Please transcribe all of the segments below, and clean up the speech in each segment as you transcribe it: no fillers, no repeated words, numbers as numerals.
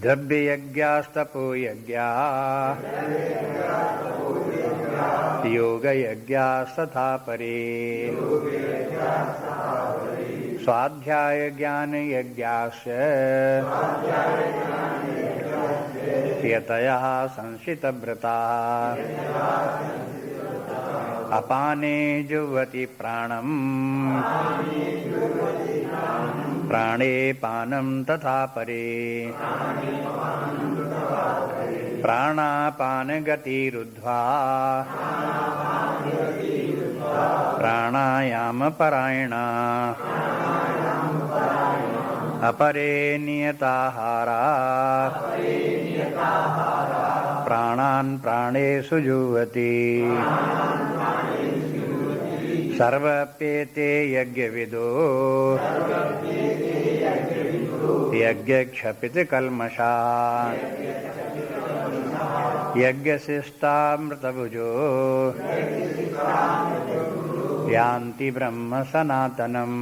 द्रव्ययज्ञास्तपोयज्ञा योगयज्ञास्तथा परे स्वाध्यायज्ञानयज्ञाश्च यतयः संशितव्रताः अपाने जुह्वति प्राणम् प्राणे पानं तथा परे प्राणापानगतिरुद्ध्वा प्राणायामपरायणा अपरे नियताहारा प्राणान् प्राणेषु जुह्वति सर्वप्येते यज्ञविदो यज्ञक्षपितकल्मषा यज्ञशिष्टामृतभुजो यान्ति ब्रह्म सनातनम्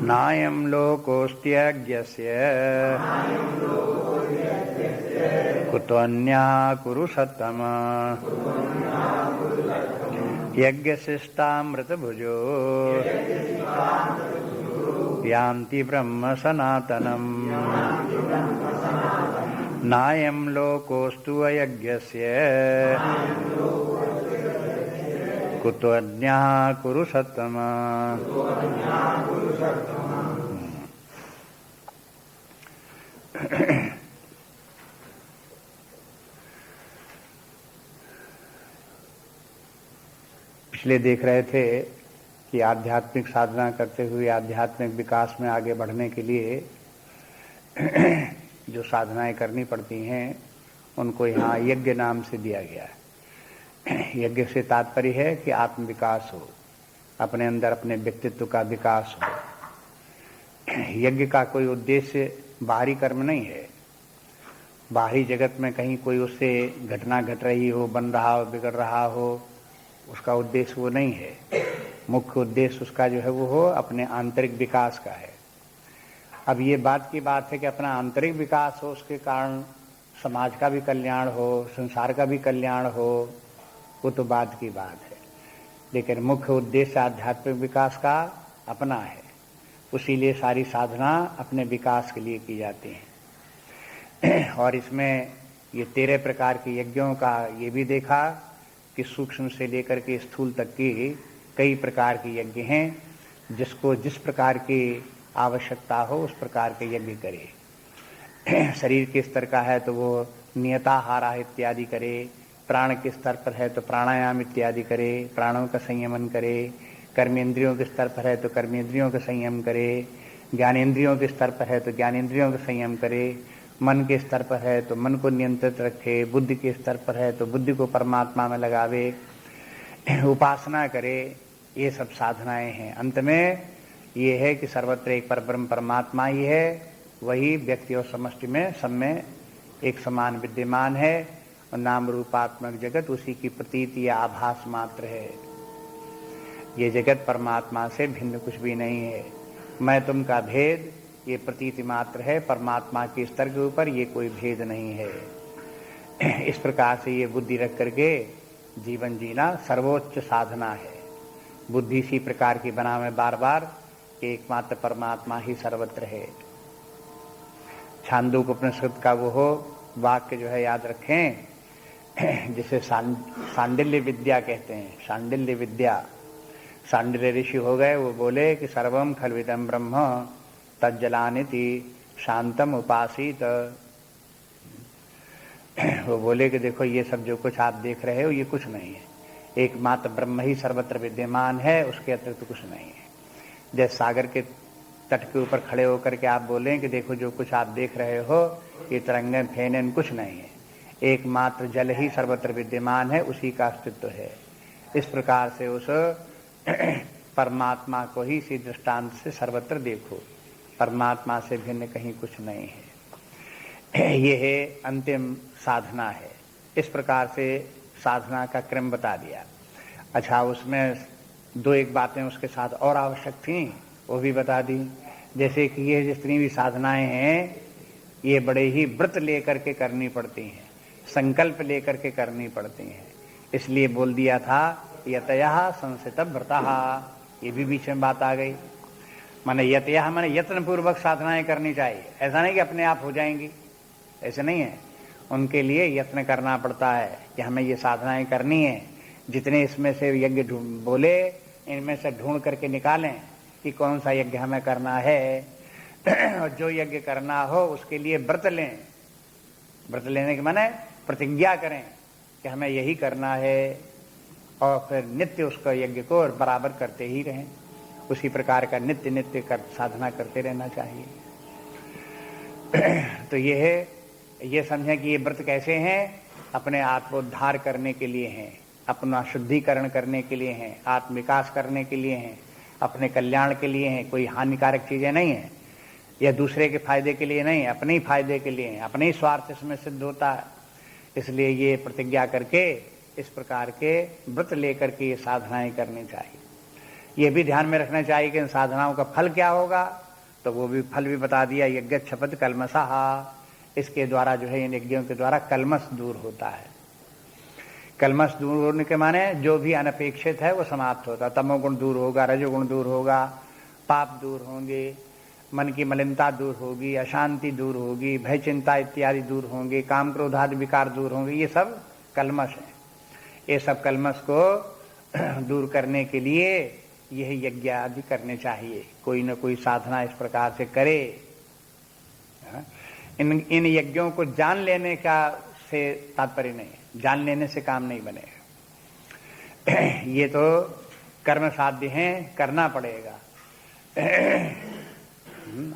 नायं लोकोऽस्त्यज्ञस्य कुतोऽन्यः कुरु सत्तम यज्ञशिष्टामृतभुजो यान्ति ब्रह्म सनातनम् नायं लोकोऽस्तु अयज्ञस्य कुतोऽन्यः कुरु सत्तम। पिछले देख रहे थे कि आध्यात्मिक साधना करते हुए आध्यात्मिक विकास में आगे बढ़ने के लिए जो साधनाएं करनी पड़ती हैं उनको यहाँ यज्ञ नाम से दिया गया है। यज्ञ से तात्पर्य है कि आत्म विकास हो, अपने अंदर अपने व्यक्तित्व का विकास हो। यज्ञ का कोई उद्देश्य बाहरी कर्म नहीं है। बाहरी जगत में कहीं कोई उससे घटना घट रही हो, बन रहा हो, बिगड़ रहा हो, उसका उद्देश्य वो नहीं है। मुख्य उद्देश्य उसका जो है वो हो अपने आंतरिक विकास का है। अब ये बात की बात है कि अपना आंतरिक विकास हो, उसके कारण समाज का भी कल्याण हो, संसार का भी कल्याण हो, वो तो बात की बात है। लेकिन मुख्य उद्देश्य आध्यात्मिक विकास का अपना है। उसीलिए सारी साधना अपने विकास के लिए की जाती है। और इसमें ये 13 प्रकार के यज्ञों का ये भी देखा कि सूक्ष्म से लेकर के स्थूल तक की कई प्रकार के यज्ञ हैं। जिसको जिस प्रकार की आवश्यकता हो उस प्रकार के यज्ञ करे। शरीर के स्तर का है तो वो नियताहारा इत्यादि करे, प्राण के स्तर पर है तो प्राणायाम इत्यादि करे, प्राणों का संयमन करे, कर्मेंद्रियों के स्तर पर है तो कर्मेंद्रियों का संयम करे, ज्ञानेंद्रियों के स्तर पर है तो ज्ञानेंद्रियों का संयम करे, मन के स्तर पर है तो मन को नियंत्रित रखे, बुद्धि के स्तर पर है तो बुद्धि को परमात्मा में लगावे, उपासना करे। ये सब साधनाएं हैं। अंत में ये है कि सर्वत्र एक परब्रह्म परमात्मा ही है, वही व्यक्ति और समष्टि में सब में एक समान विद्यमान है और नाम रूपात्मक जगत उसी की प्रतीति या आभास मात्र है। ये जगत परमात्मा से भिन्न कुछ भी नहीं है। मैं तुम का भेद ये प्रतीति मात्र है, परमात्मा के स्तर के ऊपर ये कोई भेद नहीं है। इस प्रकार से ये बुद्धि रख करके जीवन जीना सर्वोच्च साधना है। बुद्धि इसी प्रकार की बनावे बार बार कि एकमात्र परमात्मा ही सर्वत्र है। छांदोग्य उपनिषद का वो हो वाक्य जो है याद रखें, जिसे सांडिल्य विद्या कहते हैं। सांडिल्य विद्या, सांडिल्य ऋषि हो गए, वो बोले कि सर्वम खल्विदं ब्रह्म तज्जलानिति शांतम उपासीत। वो बोले कि देखो ये सब जो कुछ आप देख रहे हो ये कुछ नहीं है, एकमात्र ब्रह्म ही सर्वत्र विद्यमान है, उसके अतिरिक्त कुछ नहीं है। जैसे सागर के तट के ऊपर खड़े होकर के आप बोलें कि देखो जो कुछ आप देख रहे हो ये तरंगें फैने कुछ नहीं है, एकमात्र जल ही सर्वत्र विद्यमान है, उसी का अस्तित्व है। इस प्रकार से उस परमात्मा को ही इसी दृष्टांत से सर्वत्र देखो, परमात्मा से भिन्न कहीं कुछ नहीं है। ये है अंतिम साधना है। इस प्रकार से साधना का क्रम बता दिया। अच्छा, उसमें 2-1 बातें उसके साथ और आवश्यक थीं, वो भी बता दी जैसे कि ये जितनी भी साधनाएं हैं ये बड़े ही व्रत लेकर के करनी पड़ती हैं, संकल्प लेकर के करनी पड़ती हैं। इसलिए बोल दिया था यतयः संसित व्रतः, ये भी बीच में बात आ गई। माने यतयः माने यत्न पूर्वक साधनाएं करनी चाहिए। ऐसा नहीं कि अपने आप हो जाएंगी, ऐसे नहीं है। उनके लिए यत्न करना पड़ता है कि हमें ये साधनाएं करनी है। जितने इसमें से यज्ञ बोले इनमें से ढूंढ करके निकालें कि कौन सा यज्ञ हमें करना है। और जो यज्ञ करना हो उसके लिए व्रत लें। व्रत लेने के माने प्रतिज्ञा करें कि हमें यही करना है, और फिर नित्य उसका यज्ञ को बराबर करते ही रहें। उसी प्रकार का नित्य नित्य कर साधना करते रहना चाहिए। तो ये समझें कि ये व्रत कैसे हैं, अपने आत्मोद्धार करने के लिए हैं, अपना शुद्धिकरण करने के लिए हैं, आत्म विकास करने के लिए हैं, अपने कल्याण के लिए हैं। कोई हानिकारक चीजें नहीं है या दूसरे के फायदे के लिए नहीं, अपने ही फायदे के लिए हैं, अपने ही स्वार्थ इसमें सिद्ध होता है। इसलिए ये प्रतिज्ञा करके इस प्रकार के व्रत लेकर के ये साधनाएं करनी चाहिए। ये भी ध्यान में रखना चाहिए कि इन साधनाओं का फल क्या होगा, तो वो भी फल भी बता दिया। यज्ञ क्षपथ कल्मषः, इसके द्वारा जो है इन यज्ञों के द्वारा कल्मष दूर होता है। कल्मष दूर होने के माने जो भी अनपेक्षित है वो समाप्त होता है। तमोगुण दूर होगा, रजोगुण दूर होगा, पाप दूर होंगे, मन की मलिनता दूर होगी, अशांति दूर होगी, भय चिंता इत्यादि दूर होंगे, काम क्रोध आदि विकार दूर होंगे। ये सब कल्मष है। ये सब कल्मष को दूर करने के लिए यह यज्ञ आदि करने चाहिए। कोई न कोई साधना इस प्रकार से करे। इन यज्ञों को जान लेने का से तात्पर्य नहीं है, जान लेने से काम नहीं बनेगा। ये तो कर्म साध्य हैं, करना पड़ेगा।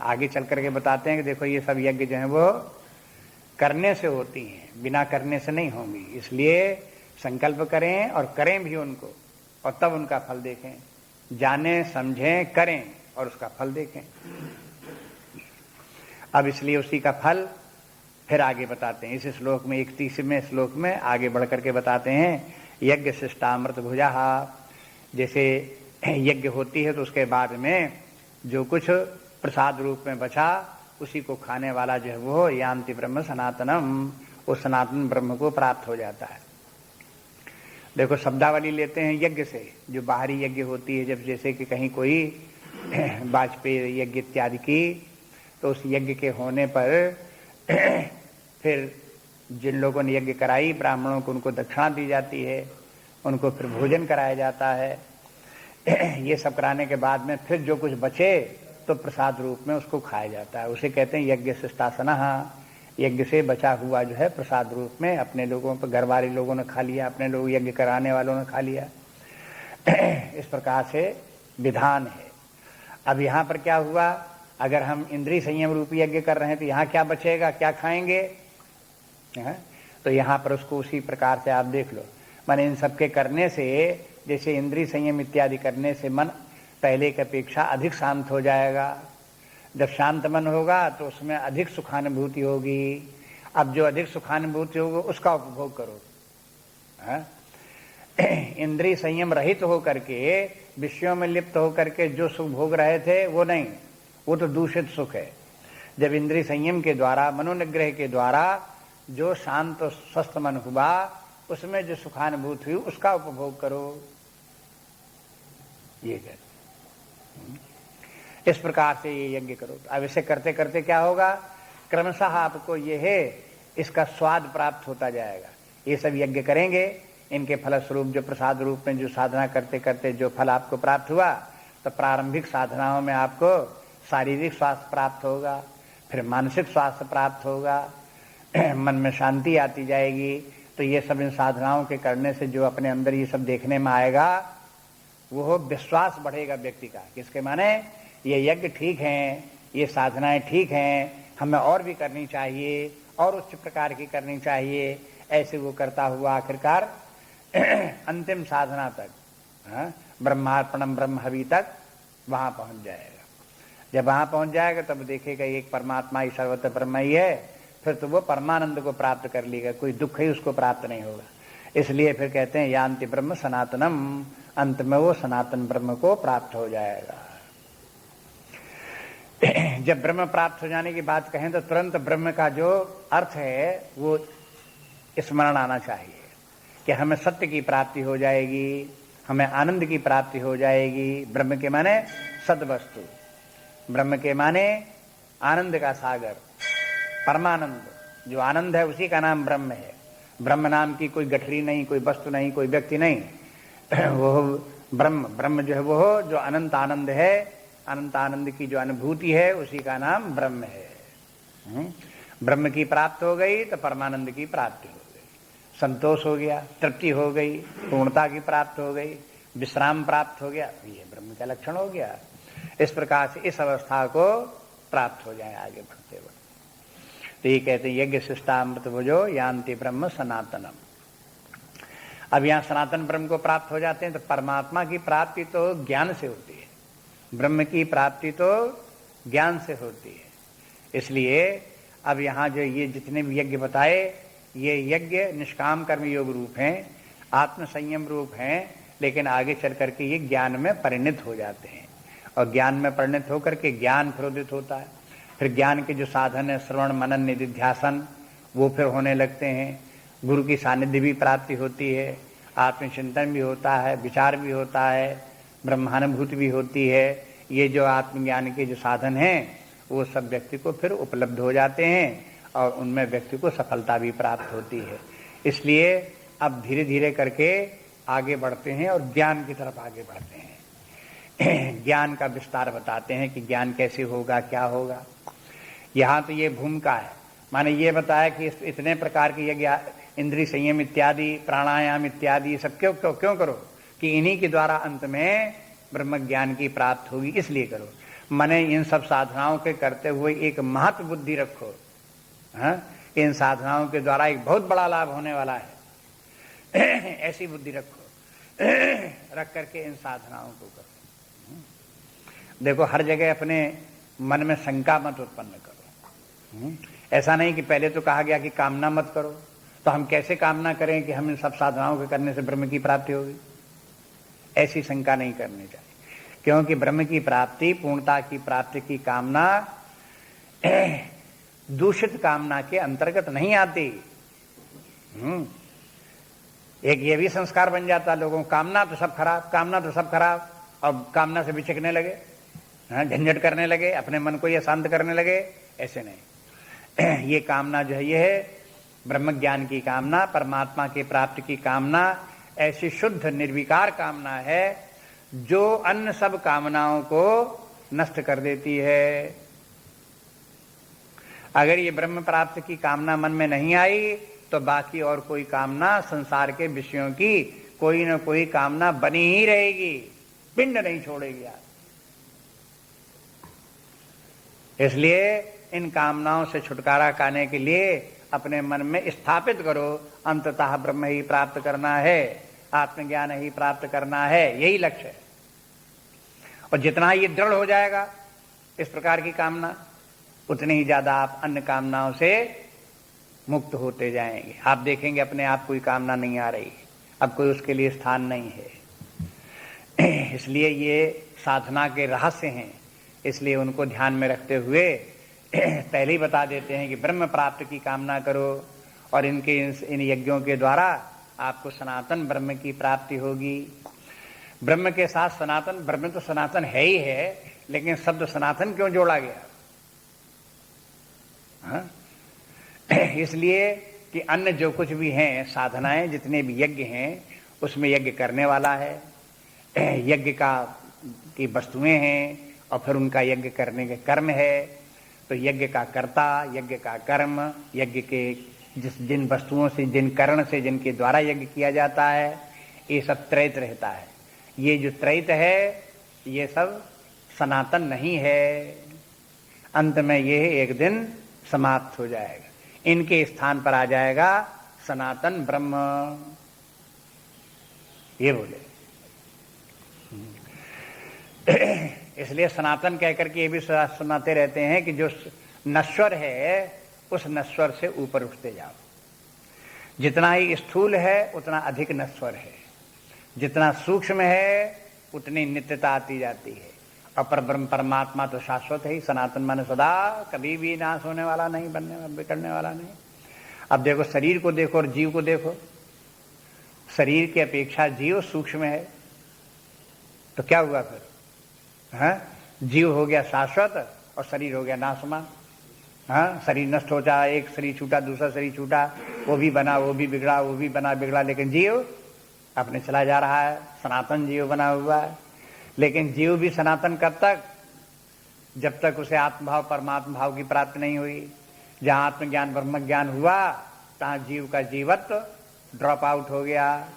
आगे चल करके बताते हैं कि देखो ये सब यज्ञ जो है वो करने से होती हैं, बिना करने से नहीं होंगी। इसलिए संकल्प करें और करें भी उनको, और तब उनका फल देखें। जाने समझें करें और उसका फल देखें। अब इसलिए उसी का फल फिर आगे बताते हैं इस श्लोक में, 31वें श्लोक में आगे बढ़ करके बताते हैं। यज्ञ शिष्टामृत भुजा, जैसे यज्ञ होती है तो उसके बाद में जो कुछ प्रसाद रूप में बचा उसी को खाने वाला जो है वो यान्ति ब्रह्म सनातनम, वो सनातन ब्रह्म को प्राप्त हो जाता है। देखो शब्दावली लेते हैं यज्ञ से, जो बाहरी यज्ञ होती है, जब जैसे कि कहीं कोई वाजपेयी यज्ञ इत्यादि की, तो उस यज्ञ के होने पर फिर जिन लोगों ने यज्ञ कराई ब्राह्मणों को उनको दक्षिणा दी जाती है, उनको फिर भोजन कराया जाता है। ये सब कराने के बाद में फिर जो कुछ बचे तो प्रसाद रूप में उसको खाया जाता है। उसे कहते हैं यज्ञ शिष्टासनः। यज्ञ से बचा हुआ जो है प्रसाद रूप में अपने लोगों पर, घर वाले लोगों ने खा लिया, अपने लोग यज्ञ कराने वालों ने खा लिया। इस प्रकार से विधान है। अब यहाँ पर क्या हुआ, अगर हम इंद्रिय संयम रूपी यज्ञ कर रहे हैं तो यहाँ क्या बचेगा, क्या खाएंगे? तो यहाँ पर उसको उसी प्रकार से आप देख लो। माने इन सबके करने से, जैसे इंद्रिय संयम इत्यादि करने से मन पहले की अपेक्षा अधिक शांत हो जाएगा। जब शांत मन होगा तो उसमें अधिक सुखानुभूति होगी। अब जो अधिक सुखानुभूति होगी उसका उपभोग करो। इंद्रिय संयम रहित होकर के, विषयों में लिप्त होकर के जो सुख भोग रहे थे वो नहीं, वो तो दूषित सुख है। जब इंद्रिय संयम के द्वारा, मनोनिग्रह के द्वारा जो शांत और स्वस्थ मन हुआ उसमें जो सुखानुभूति हुई उसका उपभोग करो। ये कहते इस प्रकार से ये यज्ञ करो। अब इसे करते करते क्या होगा, क्रमशः आपको ये है इसका स्वाद प्राप्त होता जाएगा। ये सब यज्ञ करेंगे, इनके फलस्वरूप जो प्रसाद रूप में जो साधना करते करते जो फल आपको प्राप्त हुआ, तो प्रारंभिक साधनाओं में आपको शारीरिक स्वास्थ्य प्राप्त होगा, फिर मानसिक स्वास्थ्य प्राप्त होगा, मन में शांति आती जाएगी। तो ये सब इन साधनाओं के करने से जो अपने अंदर ये सब देखने में आएगा, वो विश्वास बढ़ेगा व्यक्ति का। किसके माने ये यज्ञ ठीक हैं, ये साधनाएं ठीक हैं, हमें और भी करनी चाहिए और उच्च प्रकार की करनी चाहिए। ऐसे वो करता हुआ आखिरकार अंतिम साधना तक, ब्रह्मार्पणम ब्रह्म हवि तक वहां पहुंच जाएगा। जब वहां पहुंच जाएगा तब देखेगा एक परमात्मा ही सर्वत्र ब्रह्म ही है, फिर तो वो परमानंद को प्राप्त कर लेगा, कोई दुख ही उसको प्राप्त नहीं होगा। इसलिए फिर कहते हैं यान्ति ब्रह्म सनातनम, अंत में वो सनातन ब्रह्म को प्राप्त हो जाएगा। जब ब्रह्म प्राप्त हो जाने की बात कहें तो तुरंत ब्रह्म का जो अर्थ है वो स्मरण आना चाहिए कि हमें सत्य की प्राप्ति हो जाएगी, हमें आनंद की प्राप्ति हो जाएगी। ब्रह्म के माने सद वस्तु, ब्रह्म के माने आनंद का सागर, परमानंद। जो आनंद है उसी का नाम ब्रह्म है। ब्रह्म नाम की कोई गठरी नहीं, कोई वस्तु नहीं, कोई व्यक्ति नहीं। वो ब्रह्म जो है वो जो अनंत आनंद है, अनंत आनंद की जो अनुभूति है उसी का नाम ब्रह्म है। ब्रह्म की प्राप्त हो गई तो परमानंद की प्राप्ति हो गई, संतोष हो गया, तृप्ति हो गई, पूर्णता की प्राप्त हो गई, विश्राम प्राप्त हो गया। ये ब्रह्म का लक्षण हो गया। इस प्रकार से इस अवस्था को प्राप्त हो जाए आगे बढ़ते बढ़ते। तो ये कहते हैं यज्ञ शिष्टामृत भुजो यान्ति ब्रह्म सनातनम। अब यहां सनातन ब्रह्म को प्राप्त हो जाते हैं तो परमात्मा की प्राप्ति तो ज्ञान से होती है, ब्रह्म की प्राप्ति तो ज्ञान से होती है। इसलिए अब यहां जो ये जितने भी यज्ञ बताए, ये यज्ञ निष्काम कर्म योग रूप हैं, आत्म संयम रूप हैं, लेकिन आगे चल करके ये ज्ञान में परिणत हो जाते हैं। और ज्ञान में परिणत होकर के ज्ञान प्रोदित होता है। फिर ज्ञान के जो साधन है श्रवण मनन निधिध्यासन, वो फिर होने लगते हैं। गुरु की सानिध्य भी प्राप्ति होती है, आत्मचिंतन भी होता है, विचार भी होता है, ब्रह्मानुभूति भी होती है। ये जो आत्मज्ञान के जो साधन हैं वो सब व्यक्ति को फिर उपलब्ध हो जाते हैं और उनमें व्यक्ति को सफलता भी प्राप्त होती है। इसलिए अब धीरे धीरे करके आगे बढ़ते हैं और ज्ञान की तरफ आगे बढ़ते हैं। ज्ञान का विस्तार बताते हैं कि ज्ञान कैसे होगा, क्या होगा। यहाँ तो ये भूमिका है, माने ये बताया कि इतने प्रकार के यज्ञ, इंद्रिय संयम इत्यादि, प्राणायाम इत्यादि सब क्यों करो कि इन्हीं के द्वारा अंत में ब्रह्म ज्ञान की प्राप्त होगी, इसलिए करो। माने इन सब साधनाओं के करते हुए एक महत्व बुद्धि रखो। इन साधनाओं के द्वारा एक बहुत बड़ा लाभ होने वाला है, ऐसी बुद्धि रखो। रख करके इन साधनाओं को करो। देखो हर जगह अपने मन में शंका मत उत्पन्न करो। ऐसा नहीं कि पहले तो कहा गया कि कामना मत करो, तो हम कैसे कामना करें कि हम इन सब साधनाओं के करने से ब्रह्म की प्राप्ति होगी। ऐसी शंका नहीं करनी चाहिए, क्योंकि ब्रह्म की प्राप्ति, पूर्णता की प्राप्ति की कामना दूषित कामना के अंतर्गत नहीं आती। एक ये भी संस्कार बन जाता लोगों, कामना तो सब खराब, कामना तो सब खराब, और कामना से बिचकने लगे, झंझट करने लगे, अपने मन को ये शांत करने लगे। ऐसे नहीं। ये कामना जो है ये है ब्रह्म ज्ञान की कामना, परमात्मा की प्राप्ति की कामना, ऐसी शुद्ध निर्विकार कामना है जो अन्य सब कामनाओं को नष्ट कर देती है। अगर ये ब्रह्म प्राप्ति की कामना मन में नहीं आई तो बाकी और कोई कामना, संसार के विषयों की कोई न कोई कामना बनी ही रहेगी, पिंड नहीं छोड़ेगी आप। इसलिए इन कामनाओं से छुटकारा पाने के लिए अपने मन में स्थापित करो, अंततः ब्रह्म ही प्राप्त करना है, आत्मज्ञान ही प्राप्त करना है, यही लक्ष्य है। और जितना ये दृढ़ हो जाएगा इस प्रकार की कामना, उतनी ही ज्यादा आप अन्य कामनाओं से मुक्त होते जाएंगे। आप देखेंगे अपने आप कोई कामना नहीं आ रही, अब कोई उसके लिए स्थान नहीं है। इसलिए ये साधना के रहस्य हैं, इसलिए उनको ध्यान में रखते हुए पहले ही बता देते हैं कि ब्रह्म प्राप्ति की कामना करो और इन यज्ञों के द्वारा आपको सनातन ब्रह्म की प्राप्ति होगी। ब्रह्म के साथ सनातन, ब्रह्म तो सनातन है ही है, लेकिन शब्द सनातन क्यों जोड़ा गया? इसलिए कि अन्य जो कुछ भी हैं साधनाएं, जितने भी यज्ञ हैं, उसमें यज्ञ करने वाला है, यज्ञ की वस्तुएं हैं, और फिर उनका यज्ञ करने के कर्म है। तो यज्ञ का कर्ता, यज्ञ का कर्म, यज्ञ के जिन वस्तुओं से, जिन करण से, जिनके द्वारा यज्ञ किया जाता है, ये सब त्रैत रहता है। ये जो त्रैत है ये सब सनातन नहीं है, अंत में ये एक दिन समाप्त हो जाएगा, इनके स्थान पर आ जाएगा सनातन ब्रह्म। ये बोले। इसलिए सनातन कहकर के ये भी सुनाते रहते हैं कि जो नश्वर है उस नश्वर से ऊपर उठते जाओ। जितना ही स्थूल है उतना अधिक नश्वर है, जितना सूक्ष्म है उतनी नित्यता आती जाती है, और परब्रह्म परमात्मा तो शाश्वत है ही, सनातन माने सदा, कभी भी नाश होने वाला नहीं, बिगड़ने वाला नहीं। अब देखो शरीर को देखो और जीव को देखो, शरीर की अपेक्षा जीव सूक्ष्म है, तो क्या हुआ फिर? जीव हो गया शाश्वत और शरीर हो गया नाशमान। शरीर नष्ट हो जाए, एक शरीर छूटा दूसरा शरीर छूटा, वो भी बना वो भी बिगड़ा, वो भी बना बिगड़ा, लेकिन जीव अपने चला जा रहा है, सनातन जीव बना हुआ है। लेकिन जीव भी सनातन कब तक? जब तक उसे आत्मभाव परमात्मा भाव की प्राप्ति नहीं हुई। जहां आत्मज्ञान ब्रह्म ज्ञान हुआ तहां जीव का जीवत्व ड्रॉप आउट हो गया।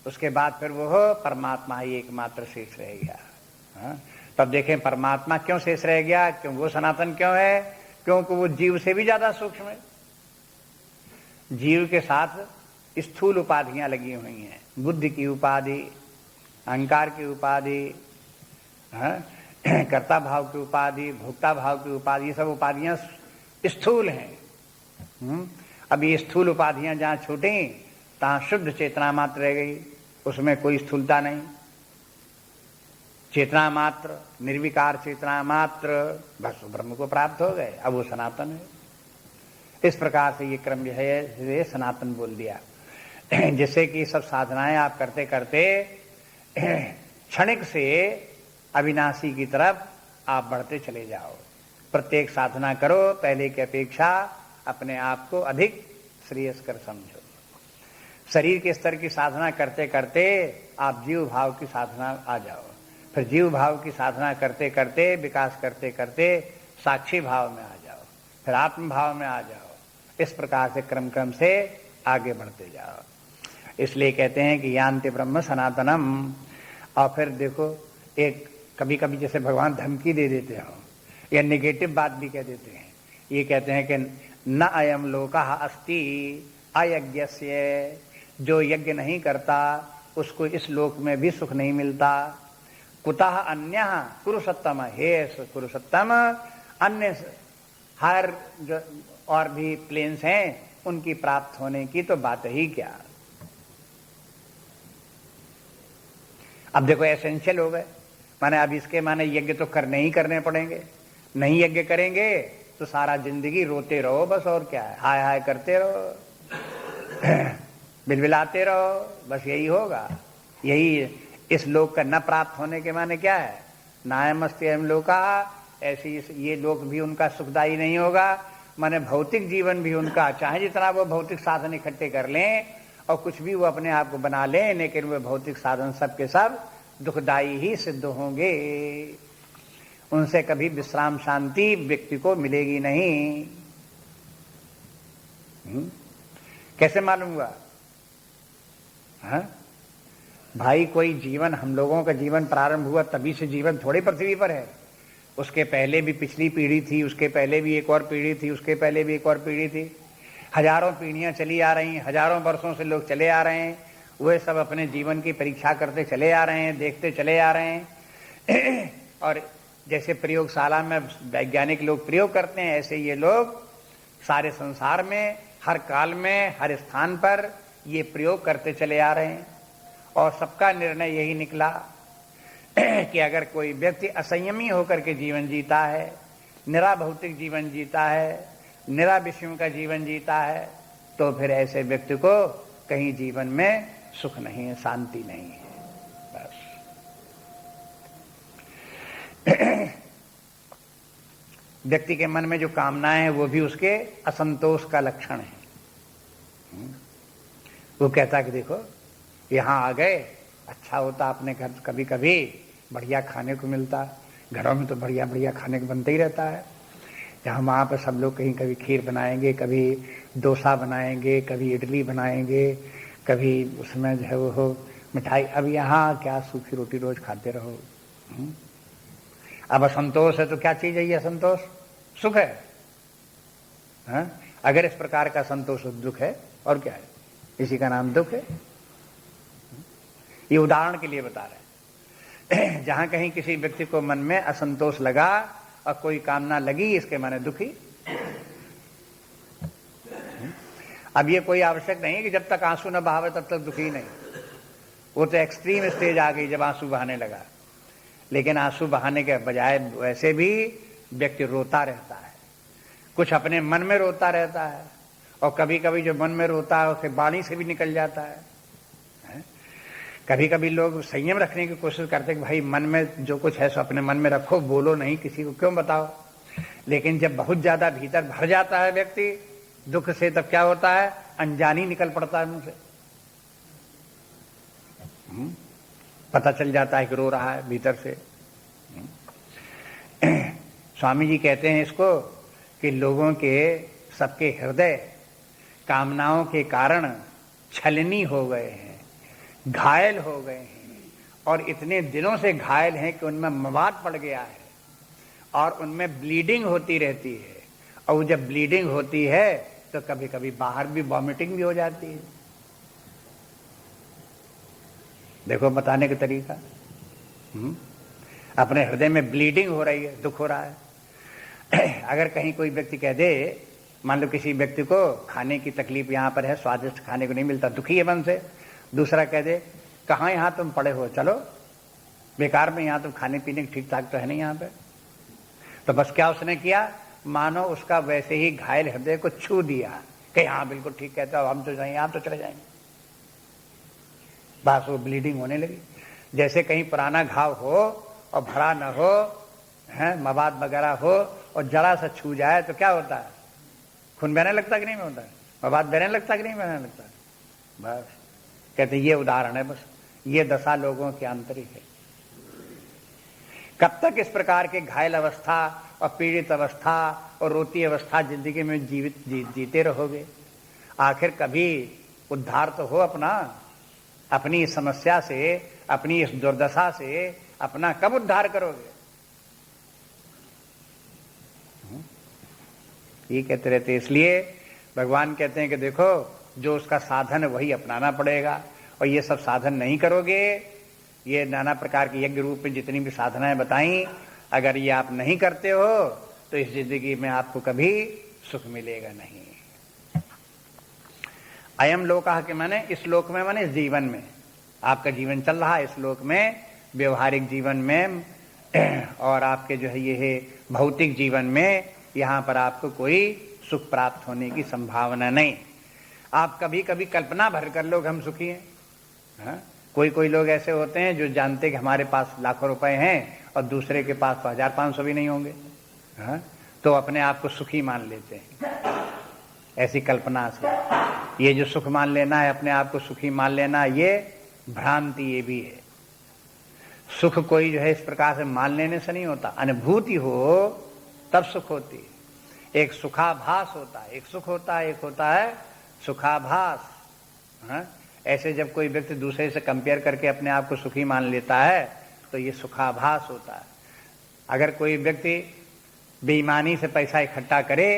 उसके बाद फिर वो परमात्मा ही एकमात्र शेष रह गया। तब देखें परमात्मा क्यों शेष रह गया, क्यों वो सनातन क्यों है? क्योंकि वो जीव से भी ज्यादा सूक्ष्म है। जीव के साथ स्थूल उपाधियां लगी हुई हैं, बुद्धि की उपाधि, अहंकार की उपाधि, कर्ता भाव की उपाधि, भोक्ता भाव की उपाधि, ये सब उपाधियां स्थूल हैं। अब ये स्थूल उपाधियां जहां छूटी तहां शुद्ध चेतना मात्र रह गई, उसमें कोई स्थूलता नहीं, चेतना मात्र, निर्विकार चेतना मात्र, बस ब्रह्म को प्राप्त हो गए। अब वो सनातन है। इस प्रकार से ये क्रम जो है ये सनातन बोल दिया, जिससे कि सब साधनाएं आप करते करते क्षणिक से अविनाशी की तरफ आप बढ़ते चले जाओ। प्रत्येक साधना करो पहले की अपेक्षा अपने आप को अधिक श्रेयस्कर समझो। शरीर के स्तर की साधना करते करते आप जीव भाव की साधना आ जाओ, फिर जीव भाव की साधना करते करते विकास करते करते साक्षी भाव में आ जाओ, फिर आत्म भाव में आ जाओ। इस प्रकार से क्रम क्रम से आगे बढ़ते जाओ। इसलिए कहते हैं कि यान्ति ब्रह्म सनातनम। और फिर देखो, एक कभी कभी जैसे भगवान धमकी दे देते हो या नेगेटिव बात भी कह देते हैं। ये कहते हैं कि न अयम लोकः अस्ति अयज्ञस्य, जो यज्ञ नहीं करता उसको इस लोक में भी सुख नहीं मिलता। कुतः अन्यः कुरुसत्तम, हे कुरुसत्तम, अन्य हर जो और भी प्लेन्स हैं उनकी प्राप्त होने की तो बात ही क्या। अब देखो एसेंशियल हो गए, माने अब इसके माने यज्ञ तो करने ही करने पड़ेंगे। नहीं यज्ञ करेंगे तो सारा जिंदगी रोते रहो बस, और क्या है, हाय हाय करते रहो, बिलबिलाते रहो, बस यही होगा। यही इस लोक का न प्राप्त होने के माने क्या है, नायमस्ति एवं लोका, ऐसी ये लोक भी उनका सुखदायी नहीं होगा। माने भौतिक जीवन भी उनका, चाहे जितना वो भौतिक साधन इकट्ठे कर लें और कुछ भी वो अपने आप को बना लें, लेकिन वे भौतिक साधन सब के सब दुखदायी ही सिद्ध होंगे। उनसे कभी विश्राम शांति व्यक्ति को मिलेगी नहीं। कैसे मालूम हुआ? भाई कोई जीवन, हम लोगों का जीवन प्रारंभ हुआ तभी से जीवन थोड़ी पृथ्वी पर है। उसके पहले भी पिछली पीढ़ी थी, उसके पहले भी एक और पीढ़ी थी, उसके पहले भी एक और पीढ़ी थी। हजारों पीढ़ियां चली आ रही हैं, हजारों वर्षों से लोग चले आ रहे हैं। वे सब अपने जीवन की परीक्षा करते चले आ रहे हैं, देखते चले आ रहे हैं। और जैसे प्रयोगशाला में वैज्ञानिक लोग प्रयोग करते हैं, ऐसे ये लोग सारे संसार में, हर काल में, हर स्थान पर ये प्रयोग करते चले आ रहे हैं। और सबका निर्णय यही निकला कि अगर कोई व्यक्ति असंयमी होकर के जीवन जीता है, निरा भौतिक जीवन जीता है, निरा विषयों का जीवन जीता है, तो फिर ऐसे व्यक्ति को कहीं जीवन में सुख नहीं है, शांति नहीं है। बस व्यक्ति के मन में जो कामनाएं हैं वो भी उसके असंतोष का लक्षण है। वो कहता कि देखो यहाँ आ गए, अच्छा होता अपने घर, कभी कभी बढ़िया खाने को मिलता, घरों में तो बढ़िया बढ़िया खाने को बनते ही रहता है। जहाँ वहाँ पर सब लोग कहीं कभी खीर बनाएंगे, कभी डोसा बनाएंगे, कभी इडली बनाएंगे, कभी उसमें जो है वो मिठाई। अब यहाँ क्या सूखी रोटी रोज खाते रहो। अब असंतोष है तो क्या चीज है ये असंतोष? सुख है। अगर इस प्रकार का संतोष दुख है और क्या है, इसी का नाम दुख है। ये उदाहरण के लिए बता रहे हैं। जहां कहीं किसी व्यक्ति को मन में असंतोष लगा और कोई कामना लगी, इसके माने दुखी। अब ये कोई आवश्यक नहीं कि जब तक आंसू न बहावे तब तक दुखी नहीं। वो तो एक्सट्रीम स्टेज आ गई जब आंसू बहाने लगा। लेकिन आंसू बहाने के बजाय वैसे भी व्यक्ति रोता रहता है, कुछ अपने मन में रोता रहता है, और कभी कभी जो मन में रोता है उसे वाणी से भी निकल जाता है। कभी कभी लोग संयम रखने की कोशिश करते हैं कि भाई मन में जो कुछ है सो अपने मन में रखो, बोलो नहीं, किसी को क्यों बताओ। लेकिन जब बहुत ज्यादा भीतर भर जाता है व्यक्ति दुख से, तब क्या होता है, अनजानी निकल पड़ता है मुंह से। पता चल जाता है कि रो रहा है भीतर से। स्वामी जी कहते हैं इसको कि लोगों के सबके हृदय कामनाओं के कारण छलनी हो गए हैं, घायल हो गए हैं, और इतने दिनों से घायल हैं कि उनमें मवाद पड़ गया है और उनमें ब्लीडिंग होती रहती है। और जब ब्लीडिंग होती है तो कभी कभी बाहर भी वॉमिटिंग भी हो जाती है। देखो बताने का तरीका। अपने हृदय में ब्लीडिंग हो रही है, दुख हो रहा है। अगर कहीं कोई व्यक्ति कह दे, मान लो किसी व्यक्ति को खाने की तकलीफ यहां पर है, स्वादिष्ट खाने को नहीं मिलता, दुखी है मन से, दूसरा कह दे कहां यहां तुम पड़े हो, चलो बेकार में, यहां तुम खाने पीने की ठीक ठाक तो है नहीं यहां पे। तो बस क्या उसने किया, मानो उसका वैसे ही घायल हृदय को छू दिया कि हाँ बिल्कुल ठीक कहते हो, हम तो जाएंगे, आप तो चले जाएंगे। बस वो ब्लीडिंग होने लगी। जैसे कहीं पुराना घाव हो और भरा न हो, है मवाद वगैरह हो, और जरा सा छू जाए तो क्या होता है, खून बहने लगता कि नहीं होता है, मवाद बहने लगता कि नहीं बहने लगता है। बस कहते ये उदाहरण है, बस ये दशा लोगों की आंतरिक है। कब तक इस प्रकार के घायल अवस्था और पीड़ित अवस्था और रोती अवस्था जिंदगी में जीते रहोगे। आखिर कभी उद्धार तो हो अपना, अपनी इस समस्या से, अपनी इस दुर्दशा से अपना कब उद्धार करोगे। ये कहते रहते, इसलिए भगवान कहते हैं कि देखो जो उसका साधन है वही अपनाना पड़ेगा, और ये सब साधन नहीं करोगे, ये नाना प्रकार के यज्ञ रूप में जितनी भी साधनाएं बताई, अगर ये आप नहीं करते हो तो इस जिंदगी में आपको कभी सुख मिलेगा नहीं। अयम लोका के माने इस लोक में, माने इस जीवन में, आपका जीवन चल रहा है इस लोक में, व्यवहारिक जीवन में, और आपके जो है ये है भौतिक जीवन में, यहां पर आपको कोई सुख प्राप्त होने की संभावना नहीं। आप कभी कभी कल्पना भर कर लोग हम सुखी हैं। हाँ? कोई लोग ऐसे होते हैं जो जानते कि हमारे पास लाखों रुपए हैं और दूसरे के पास तो 1500 भी नहीं होंगे, हाँ? तो अपने आप को सुखी मान लेते हैं ऐसी कल्पना से। ये जो सुख मान लेना है, अपने आप को सुखी मान लेना, ये भ्रांति ये भी है। सुख कोई जो है इस प्रकार से मान लेने से नहीं होता, अनुभूति हो तब सुख होती है। एक सुखाभास होता है, एक सुख होता है, एक होता है सुखाभास। हाँ? ऐसे जब कोई व्यक्ति दूसरे से कंपेयर करके अपने आप को सुखी मान लेता है तो ये सुखाभास होता है। अगर कोई व्यक्ति बेईमानी से पैसा इकट्ठा करे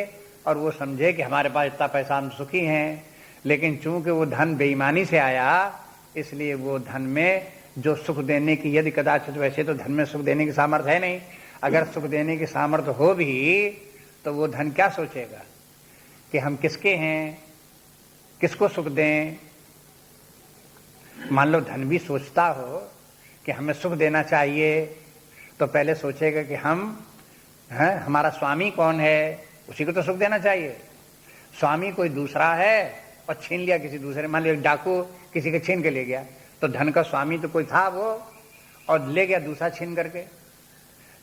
और वो समझे कि हमारे पास इतना पैसा, हम सुखी हैं, लेकिन चूंकि वो धन बेईमानी से आया, इसलिए वो धन में जो सुख देने की, यदि कदाचित, वैसे तो धन में सुख देने की सामर्थ्य है नहीं, अगर सुख देने की सामर्थ्य हो भी तो वो धन क्या सोचेगा कि हम किसके हैं, किसको सुख दें। मान लो धन भी सोचता हो कि हमें सुख देना चाहिए, तो पहले सोचेगा कि हम हैं, हमारा स्वामी कौन है, उसी को तो सुख देना चाहिए। स्वामी कोई दूसरा है और छीन लिया किसी दूसरे, मान लो डाकू किसी के छीन के ले गया, तो धन का स्वामी तो कोई था वो, और ले गया दूसरा छीन करके।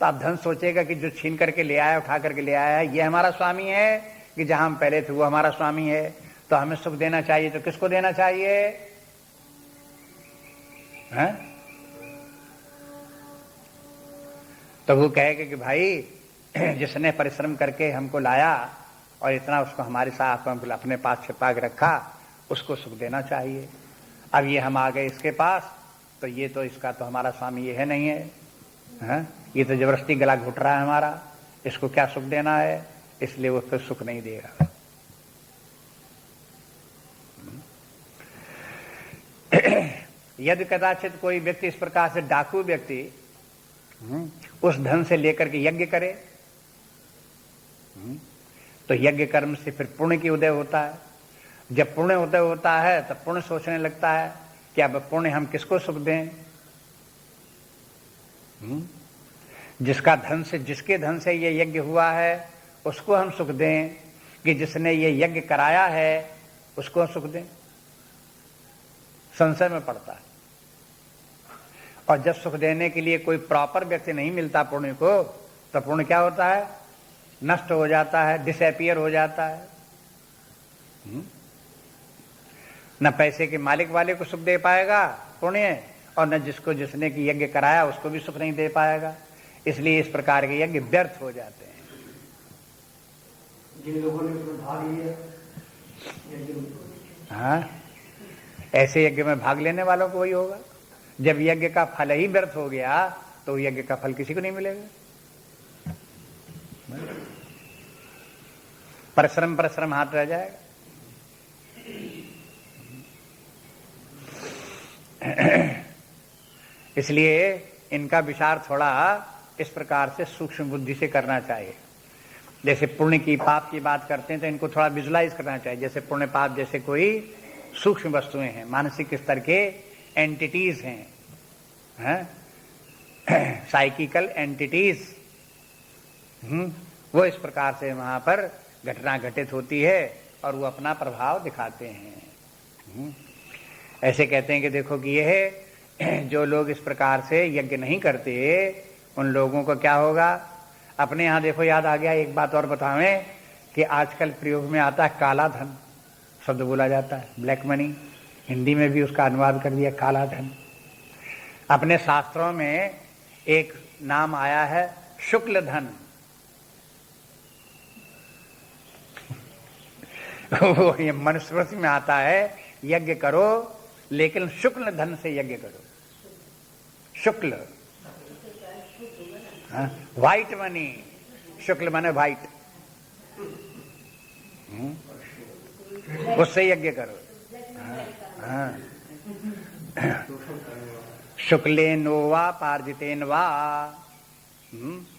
तो अब धन सोचेगा कि जो छीन करके ले आया, उठा करके ले आया, ये हमारा स्वामी है, कि जहां हम पहले थे वो हमारा स्वामी है, तो हमें सुख देना चाहिए। तो किसको देना चाहिए है? तो वो कहेगा कि भाई जिसने परिश्रम करके हमको लाया और इतना उसको हमारे साथ अपने पास छिपा के रखा, उसको सुख देना चाहिए। अब ये हम आ गए इसके पास, तो ये तो इसका तो हमारा स्वामी ये है नहीं है? ये तो जबरदस्ती गला घुट रहा है हमारा, इसको क्या सुख देना है, इसलिए वो फिर सुख नहीं देगा। यदि कदाचित कोई व्यक्ति इस प्रकार से डाकू व्यक्ति उस धन से लेकर के यज्ञ करे, तो यज्ञ कर्म से फिर पुण्य की उदय होता है। जब पुण्य उदय होता है तब पुण्य सोचने लगता है कि अब पुण्य हम किसको सुख दें? जिसका धन से, जिसके धन से ये यज्ञ हुआ है उसको हम सुख दें, कि जिसने ये यज्ञ कराया है उसको सुख दें? संशय में पड़ता है। और जब सुख देने के लिए कोई प्रॉपर व्यक्ति नहीं मिलता पुण्य को, तो पुण्य क्या होता है? नष्ट हो जाता है, डिसअपियर हो जाता है। न पैसे के मालिक वाले को सुख दे पाएगा पुण्य, और न जिसको, जिसने की यज्ञ कराया उसको भी सुख नहीं दे पाएगा। इसलिए इस प्रकार के यज्ञ व्यर्थ हो जाते हैं। जिन लोगों ने उसमें भाग लिया, हाँ, ऐसे यज्ञ में भाग लेने वालों को वही होगा। जब यज्ञ का फल ही व्यर्थ हो गया तो यज्ञ का फल किसी को नहीं मिलेगा। परिश्रम परिश्रम हाथ रह जाएगा। इसलिए इनका विचार थोड़ा इस प्रकार से सूक्ष्म बुद्धि से करना चाहिए। जैसे पुण्य की पाप की बात करते हैं तो इनको थोड़ा विजुलाइज करना चाहिए। जैसे पुण्य पाप जैसे कोई सूक्ष्म वस्तुएं हैं, मानसिक स्तर के एंटिटीज हैं, साइकिकल एंटिटीज। वो इस प्रकार से वहां पर घटना घटित होती है और वो अपना प्रभाव दिखाते हैं। ऐसे कहते हैं कि देखो कि यह जो लोग इस प्रकार से यज्ञ नहीं करते उन लोगों को क्या होगा। अपने यहाँ देखो, याद आ गया एक बात और बतावें कि आजकल प्रयोग में आता है काला धन शब्द बोला जाता है, ब्लैक मनी। हिंदी में भी उसका अनुवाद कर दिया काला धन। अपने शास्त्रों में एक नाम आया है शुक्ल धन। वो ये मनुस्मृति में आता है, यज्ञ करो लेकिन शुक्ल धन से यज्ञ करो। शुक्ल, व्हाइट मनी, शुक्ल माने व्हाइट, उससे यज्ञ करो। शुक्लेन वा पार्जितेन वा,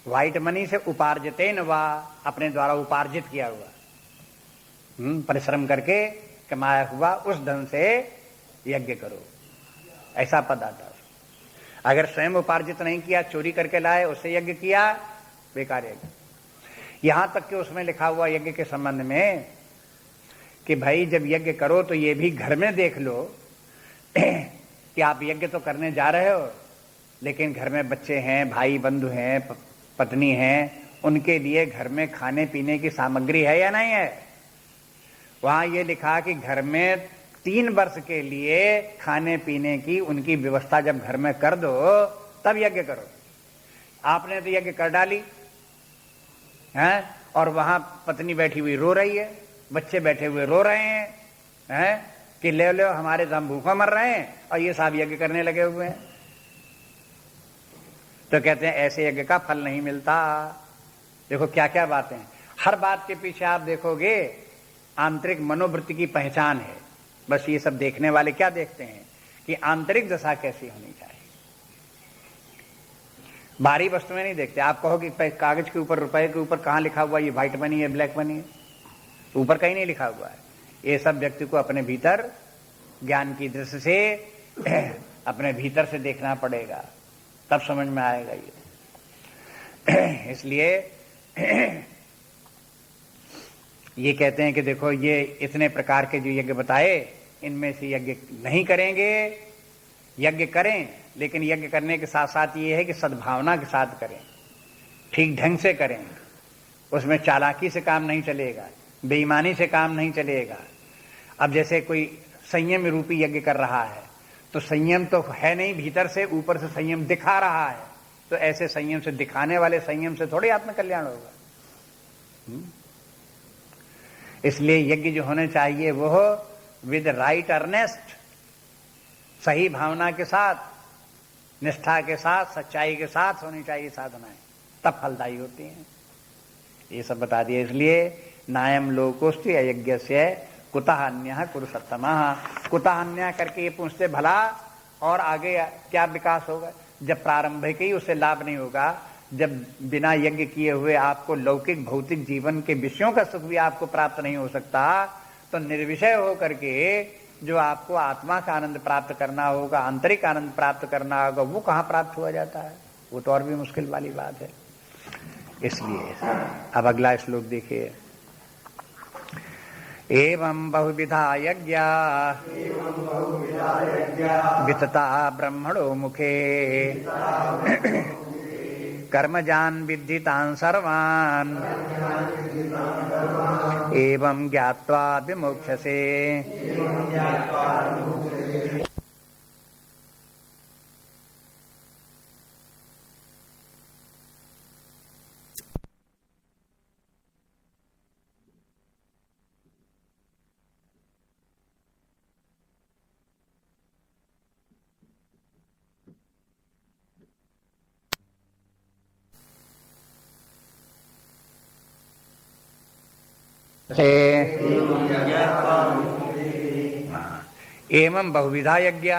व्हाइट मनी से उपार्जितेन वा, अपने द्वारा उपार्जित किया हुआ, परिश्रम करके कमाया हुआ उस धन से यज्ञ करो। ऐसा पद आता है। अगर स्वयं उपार्जित नहीं किया, चोरी करके लाए, उससे यज्ञ किया, बेकार यज्ञ। यहां तक कि उसमें लिखा हुआ यज्ञ के संबंध में कि भाई जब यज्ञ करो तो ये भी घर में देख लो कि आप यज्ञ तो करने जा रहे हो लेकिन घर में बच्चे हैं, भाई बंधु हैं, पत्नी हैं, उनके लिए घर में खाने पीने की सामग्री है या नहीं है। वहां ये लिखा कि घर में 3 वर्ष के लिए खाने पीने की उनकी व्यवस्था जब घर में कर दो तब यज्ञ करो। आपने तो यज्ञ कर डाली हैं, और वहां पत्नी बैठी हुई रो रही है, बच्चे बैठे हुए रो रहे हैं कि ले लो हमारे तो हम भूखा मर रहे हैं, और ये साहब यज्ञ करने लगे हुए हैं। तो कहते हैं ऐसे यज्ञ का फल नहीं मिलता। देखो क्या क्या बातें हैं। हर बात के पीछे आप देखोगे आंतरिक मनोवृत्ति की पहचान है। बस ये सब देखने वाले क्या देखते हैं कि आंतरिक दशा कैसी होनी चाहिए, बाहरी वस्तुएं नहीं देखते। आप कहो कि कागज के ऊपर, रुपए के ऊपर कहां लिखा हुआ ये व्हाइट मनी है, ब्लैक मनी है, ऊपर कहीं नहीं लिखा हुआ है। ये सब व्यक्ति को अपने भीतर ज्ञान की दृष्टि से अपने भीतर से देखना पड़ेगा, तब समझ में आएगा ये। इसलिए ये कहते हैं कि देखो ये इतने प्रकार के जो यज्ञ बताए, इनमें से यज्ञ नहीं करेंगे। यज्ञ करें लेकिन यज्ञ करने के साथ साथ ये है कि सद्भावना के साथ करें, ठीक ढंग से करें। उसमें चालाकी से काम नहीं चलेगा, बेईमानी से काम नहीं चलेगा। अब जैसे कोई संयम रूपी यज्ञ कर रहा है तो संयम तो है नहीं भीतर से, ऊपर से संयम दिखा रहा है। तो ऐसे संयम से, दिखाने वाले संयम से थोड़ी आत्मकल्याण होगा। इसलिए यज्ञ जो होने चाहिए वो हो विद राइट अर्नेस्ट, सही भावना के साथ, निष्ठा के साथ, सच्चाई के साथ होनी चाहिए साधनाएं, तब फलदायी होती हैं। ये सब बता दिया। इसलिए नायम लोकोस्ति अयज्ञ से कुतः अन्यः कुरु सत्तमः। कुतः अन्यः करके ये पूछते भला और आगे क्या विकास होगा। जब प्रारंभिक ही उससे लाभ नहीं होगा, जब बिना यज्ञ किए हुए आपको लौकिक भौतिक जीवन के विषयों का सुख भी आपको प्राप्त नहीं हो सकता, तो निर्विषय होकर के जो आपको आत्मा का आनंद प्राप्त करना होगा, आंतरिक आनंद प्राप्त करना होगा, वो कहाँ प्राप्त हुआ जाता है? वो तो और भी मुश्किल वाली बात है। इसलिए अब अगला श्लोक देखिए। एवं बहुविधा यज्ञा वितता ब्रह्मणो मुखे कर्मजान विद्धितान् सर्वान् एवं ज्ञात्वा विमुक्षसे। एवं बहुविधा यज्ञ,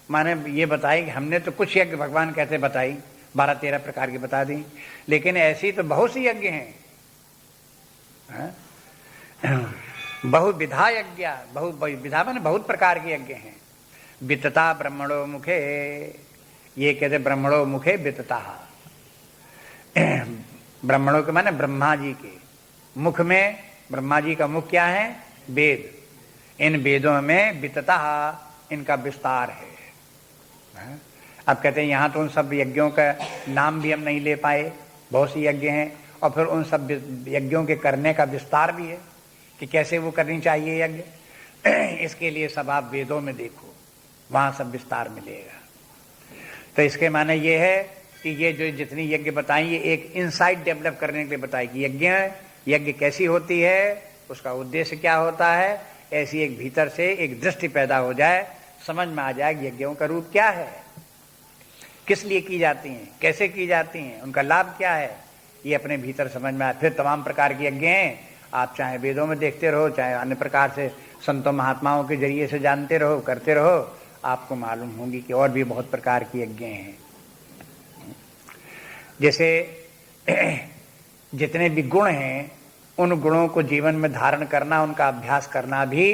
माने ये बताई कि हमने तो कुछ यज्ञ भगवान कहते बताई, 12-13 प्रकार की बता दी, लेकिन ऐसी तो बहुत सी यज्ञ हैं। बहुविधा यज्ञ, बहुविधा माने बहुत प्रकार के यज्ञ हैं। वितता ब्रह्मणो मुखे, ये कहते ब्रह्मणो मुखे वितता, ब्रह्मणों के माने ब्रह्मा जी के मुख में, ब्रह्मा जी का मुख क्या है? वेद। इन वेदों में वितता इनका विस्तार है। अब कहते हैं यहां तो उन सब यज्ञों का नाम भी हम नहीं ले पाए, बहुत सी यज्ञ हैं, और फिर उन सब यज्ञों के करने का विस्तार भी है कि कैसे वो करनी चाहिए यज्ञ। इसके लिए सब आप वेदों में देखो, वहां सब विस्तार मिलेगा। तो इसके माने ये है कि ये जो जितनी यज्ञ बताई, ये एक इंसाइट डेवलप करने के लिए बताई कि यज्ञ कैसी होती है, उसका उद्देश्य क्या होता है, ऐसी एक भीतर से एक दृष्टि पैदा हो जाए, समझ में आ जाए यज्ञों का रूप क्या है, किस लिए की जाती हैं, कैसे की जाती हैं, उनका लाभ क्या है, ये अपने भीतर समझ में आए। फिर तमाम प्रकार की यज्ञ हैं, आप चाहे वेदों में देखते रहो, चाहे अन्य प्रकार से संतों महात्माओं के जरिए से जानते रहो, करते रहो, आपको मालूम होंगी कि और भी बहुत प्रकार की यज्ञ हैं। जैसे जितने भी गुण हैं, उन गुणों को जीवन में धारण करना, उनका अभ्यास करना भी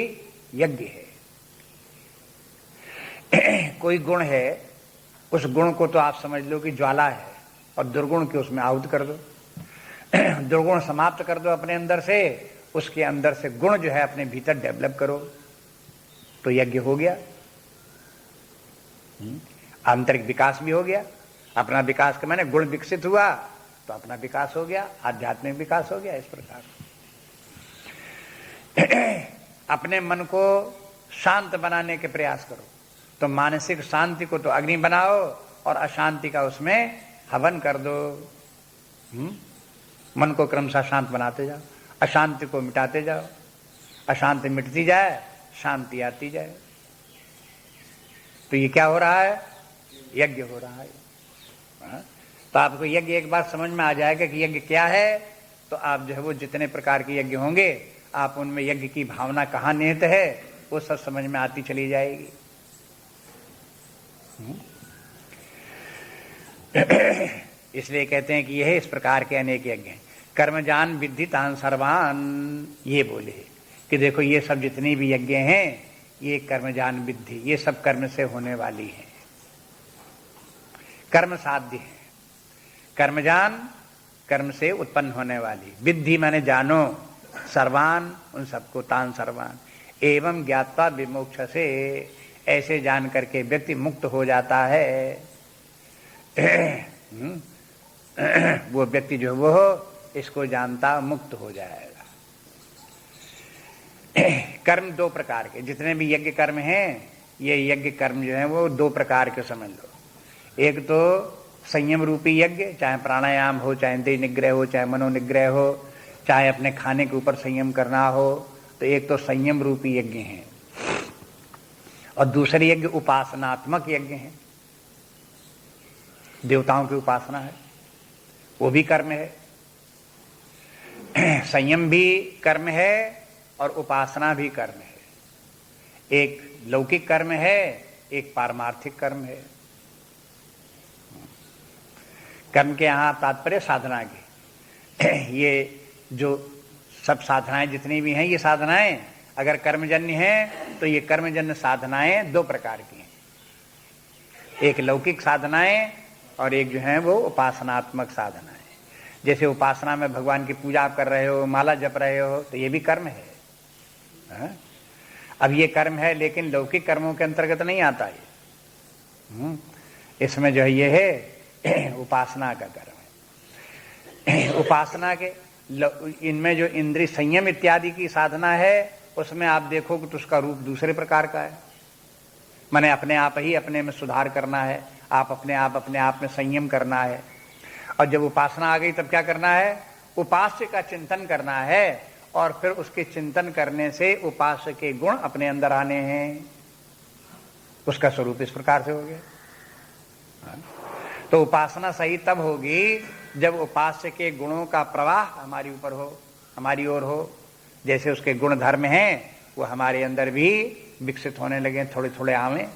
यज्ञ है। कोई गुण है, उस गुण को तो आप समझ लो कि ज्वाला है, और दुर्गुण के उसमें आहुत कर दो, दुर्गुण समाप्त कर दो अपने अंदर से, उसके अंदर से गुण जो है अपने भीतर डेवलप करो, तो यज्ञ हो गया। आंतरिक विकास भी हो गया। अपना विकास के माने गुण विकसित हुआ तो अपना विकास हो गया, आध्यात्मिक विकास हो गया। इस प्रकार अपने मन को शांत बनाने के प्रयास करो, तो मानसिक शांति को तो अग्नि बनाओ और अशांति का उसमें हवन कर दो। मन को क्रमशः शांत बनाते जाओ, अशांति को मिटाते जाओ, अशांति मिटती जाए, शांति आती जाए। तो ये क्या हो रहा है? यज्ञ हो रहा है। तो आपको यज्ञ एक बार समझ में आ जाएगा कि यज्ञ क्या है, तो आप जो है वो जितने प्रकार के यज्ञ होंगे, आप उनमें यज्ञ की भावना कहाँ निहित है, वो सब समझ में आती चली जाएगी। इसलिए कहते हैं कि यह इस प्रकार के अनेक यज्ञ हैं। कर्मजान विद्धितान् सर्वान्, ये बोले कि देखो ये सब जितनी भी यज्ञ हैं, ये कर्मजान विद्धि, ये सब कर्म से होने वाली है, कर्म साध्य है। कर्मजान, कर्म से उत्पन्न होने वाली, विद्धि माने जानो, सर्वान, उन सबको, तान सर्वान, एवं ज्ञात्वा विमोक्ष से, ऐसे जान करके व्यक्ति मुक्त हो जाता है। वो व्यक्ति जो वो इसको जानता मुक्त हो जाएगा। कर्म दो प्रकार के, जितने भी यज्ञ कर्म हैं, ये यज्ञ कर्म जो है वो दो प्रकार के समझ लो। एक तो संयम रूपी यज्ञ, चाहे प्राणायाम हो, चाहे इंद्रिय निग्रह हो, चाहे मनोनिग्रह हो, चाहे अपने खाने के ऊपर संयम करना हो, तो एक तो संयम रूपी यज्ञ है, और दूसरे यज्ञ उपासनात्मक यज्ञ है, देवताओं की उपासना है, वो भी कर्म है। संयम भी कर्म है और उपासना भी कर्म है। एक लौकिक कर्म है, एक पारमार्थिक कर्म है। कर्म के यहाँ तात्पर्य साधना की। ये जो सब साधनाएं जितनी भी हैं, ये साधनाएं अगर कर्मजन्य है तो ये कर्मजन्य साधनाएं दो प्रकार की हैं, एक लौकिक साधनाएं और एक जो है वो उपासनात्मक साधनाएं। जैसे उपासना में भगवान की पूजा आप कर रहे हो, माला जप रहे हो, तो ये भी कर्म है। अब ये कर्म है लेकिन लौकिक कर्मों के अंतर्गत नहीं आता ये। इसमें जो है ये है उपासना का कर्म है। उपासना के इनमें जो इंद्रिय संयम इत्यादि की साधना है उसमें आप देखोगे तो उसका रूप दूसरे प्रकार का है। माने अपने आप ही अपने में सुधार करना है, आप अपने आप में संयम करना है। और जब उपासना आ गई तब क्या करना है? उपास्य का चिंतन करना है और फिर उसके चिंतन करने से उपास्य के गुण अपने अंदर आने हैं। उसका स्वरूप इस प्रकार से हो गया। तो उपासना सही तब होगी जब उपास्य के गुणों का प्रवाह हमारी ऊपर हो, हमारी ओर हो। जैसे उसके गुण धर्म हैं वो हमारे अंदर भी विकसित होने लगे, थोड़े थोड़े आवे।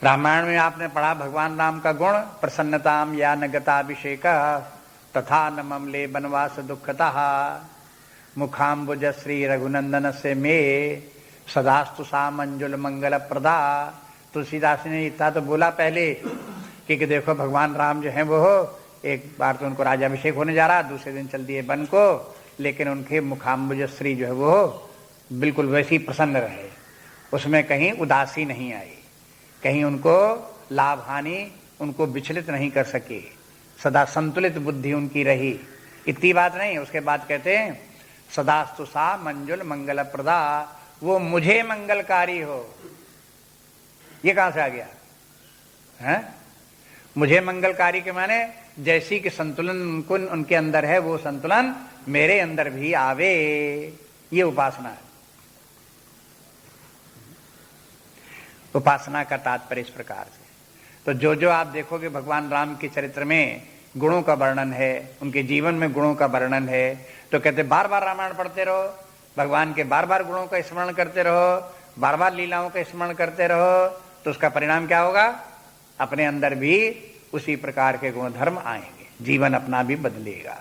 रामायण में आपने पढ़ा भगवान राम का गुण, प्रसन्नताम या न गताभिषेक तथा न ममले वनवास दुखता मुखाम्बुज श्री रघुनंदन से मे सदास्तु सा मंजुल मंगल प्रदा। तुलसीदास ने इतना तो बोला पहले कि देखो भगवान राम जो है वो एक बार तो उनको राजाभिषेक होने जा रहा, दूसरे दिन चल दिए वन को, लेकिन उनके मुखाम्बुज श्री जो है वो बिल्कुल वैसी प्रसन्न रहे, उसमें कहीं उदासी नहीं आई, कहीं उनको लाभ हानि उनको विचलित नहीं कर सके, सदा संतुलित बुद्धि उनकी रही। इतनी बात नहीं, उसके बाद कहते हैं सदास्तु सा मंजुल मंगल प्रदा, वो मुझे मंगलकारी हो। ये कहां से आ गया है? मुझे मंगलकारी के माने जैसी कि संतुलन उनको उनके अंदर है वो संतुलन मेरे अंदर भी आवे। ये उपासना है। उपासना का तात्पर्य इस प्रकार से। तो जो जो आप देखोगे भगवान राम के चरित्र में गुणों का वर्णन है, उनके जीवन में गुणों का वर्णन है, तो कहते बार बार रामायण पढ़ते रहो, भगवान के बार बार गुणों का स्मरण करते रहो, बार बार लीलाओं का स्मरण करते रहो, तो उसका परिणाम क्या होगा? अपने अंदर भी उसी प्रकार के गुण धर्म आएंगे, जीवन अपना भी बदलेगा।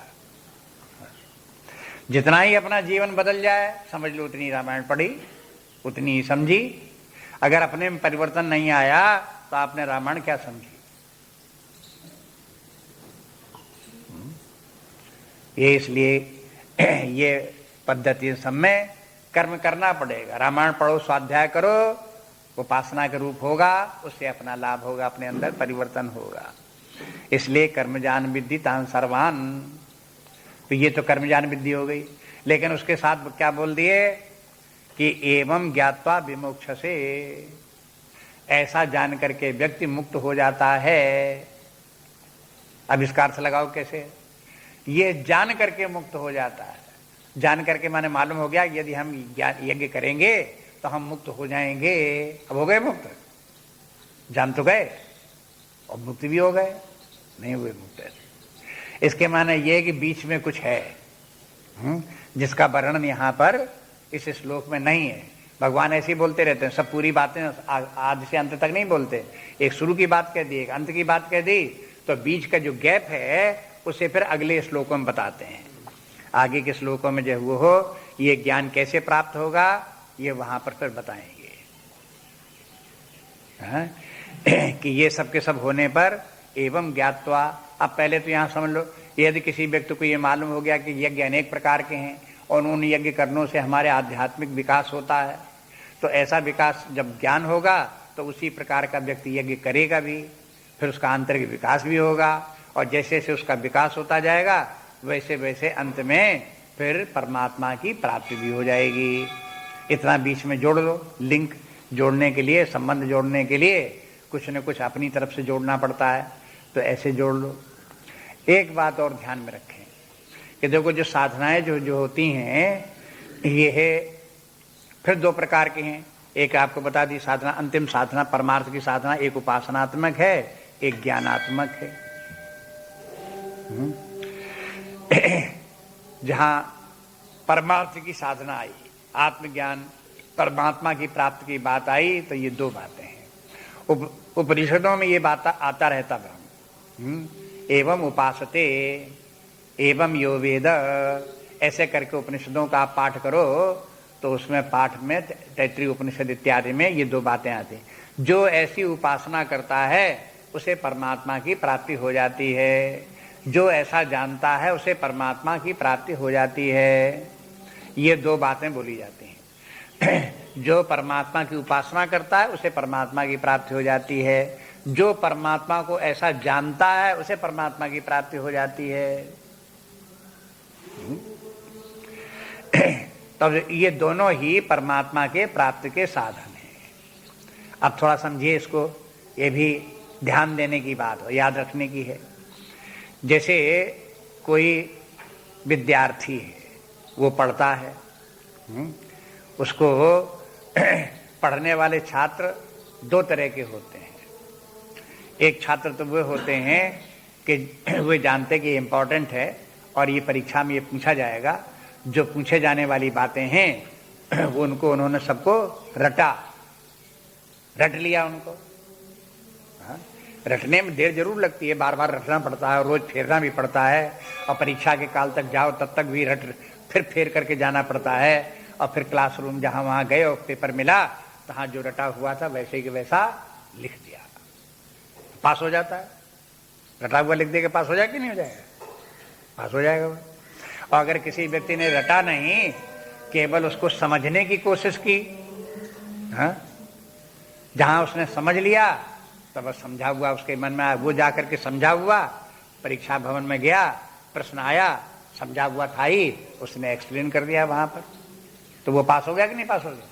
जितना ही अपना जीवन बदल जाए समझ लो उतनी रामायण पढ़ी, उतनी ही समझी। अगर अपने में परिवर्तन नहीं आया तो आपने रामायण क्या समझी? ये इसलिए ये पद्धति सब में कर्म करना पड़ेगा। रामायण पढ़ो, स्वाध्याय करो, उपासना के रूप होगा, उससे अपना लाभ होगा, अपने अंदर परिवर्तन होगा। इसलिए कर्मजान विद्धि तान सर्वान। तो ये तो कर्मजान विद्धि हो गई, लेकिन उसके साथ क्या बोल दिए कि एवं ज्ञात्वा विमोक्ष से, ऐसा जान करके व्यक्ति मुक्त हो जाता है। अब इसका अर्थ लगाओ कैसे? ये जान करके मुक्त हो जाता है। जान करके माने मालूम हो गया यदि हम यज्ञ करेंगे तो हम मुक्त हो जाएंगे। अब हो गए मुक्त, जान तो गए और मुक्त भी हो गए, नहीं हुए मुक्त। इसके माने ये कि बीच में कुछ है जिसका वर्णन यहां पर इस श्लोक में नहीं है। भगवान ऐसे ही बोलते रहते हैं, सब पूरी बातें आदि से अंत तक नहीं बोलते। एक शुरू की बात कह दी, एक अंत की बात कह दी, तो बीच का जो गैप है उसे फिर अगले श्लोकों में बताते हैं। आगे के श्लोकों में जो वो हो ये ज्ञान कैसे प्राप्त होगा ये वहां पर फिर बताएंगे। कि ये सब के सब होने पर एवं ज्ञात्वा। अब पहले तो यहां समझ लो, यदि किसी व्यक्ति को ये मालूम हो गया कि यज्ञ अनेक प्रकार के हैं और उन यज्ञ करनों से हमारे आध्यात्मिक विकास होता है, तो ऐसा विकास जब ज्ञान होगा तो उसी प्रकार का व्यक्ति यज्ञ करेगा भी, फिर उसका आंतरिक विकास भी होगा, और जैसे जैसे उसका विकास होता जाएगा वैसे वैसे अंत में फिर परमात्मा की प्राप्ति भी हो जाएगी। इतना बीच में जोड़ लो। लिंक जोड़ने के लिए, संबंध जोड़ने के लिए कुछ न कुछ अपनी तरफ से जोड़ना पड़ता है, तो ऐसे जोड़ लो। एक बात और ध्यान में रखें कि देखो जो साधनाएं जो होती हैं ये है फिर दो प्रकार की हैं। एक आपको बता दी साधना, अंतिम साधना परमार्थ की साधना, एक उपासनात्मक है, एक ज्ञानात्मक है। जहां परमार्थ की साधना आई, आत्मज्ञान परमात्मा की प्राप्ति की बात आई, तो ये दो बातें हैं। उपनिषदों में ये बात आता रहता ब्रह्म एवं उपासते एवं यो वेद ऐसे करके उपनिषदों का आप पाठ करो तो उसमें पाठ में तैत्तिरीय उपनिषद इत्यादि में ये दो बातें आती हैं। जो ऐसी उपासना करता है उसे परमात्मा की प्राप्ति हो जाती है, जो ऐसा जानता है उसे परमात्मा की प्राप्ति हो जाती है। ये दो बातें बोली जाती हैं। जो परमात्मा की उपासना करता है उसे परमात्मा की प्राप्ति हो जाती है, जो परमात्मा को ऐसा जानता है उसे परमात्मा की प्राप्ति हो जाती है। तब ये दोनों ही परमात्मा के प्राप्ति के साधन हैं। अब थोड़ा समझिए इसको, ये भी ध्यान देने की बात हो, याद रखने की है। जैसे कोई विद्यार्थी है, वो पढ़ता है, उसको पढ़ने वाले छात्र दो तरह के होते हैं। एक छात्र तो वो होते हैं कि वे जानते कि ये इम्पोर्टेंट है और ये परीक्षा में ये पूछा जाएगा, जो पूछे जाने वाली बातें हैं वो उन्होंने सबको रट लिया उनको। रटने में देर जरूर लगती है, बार बार रटना पड़ता है, रोज फेरना भी पड़ता है, और परीक्षा के काल तक जाओ तब तक भी फिर फेर करके जाना पड़ता है, और फिर क्लासरूम जहां वहां गए और पेपर मिला तहां जो रटा हुआ था वैसे के वैसा लिख दिया, पास हो जाता है। रटा हुआ लिख दे के पास हो जाए कि नहीं हो जाएगा? पास हो जाएगा। और अगर किसी व्यक्ति ने रटा नहीं, केवल उसको समझने की कोशिश की, जहां उसने समझ लिया तब समझा हुआ उसके मन में आया, वो जाकर के समझा हुआ परीक्षा भवन में गया, प्रश्न आया, समझा हुआ था ही, उसने एक्सप्लेन कर दिया वहां पर, तो वो पास हो गया कि नहीं पास हो गया?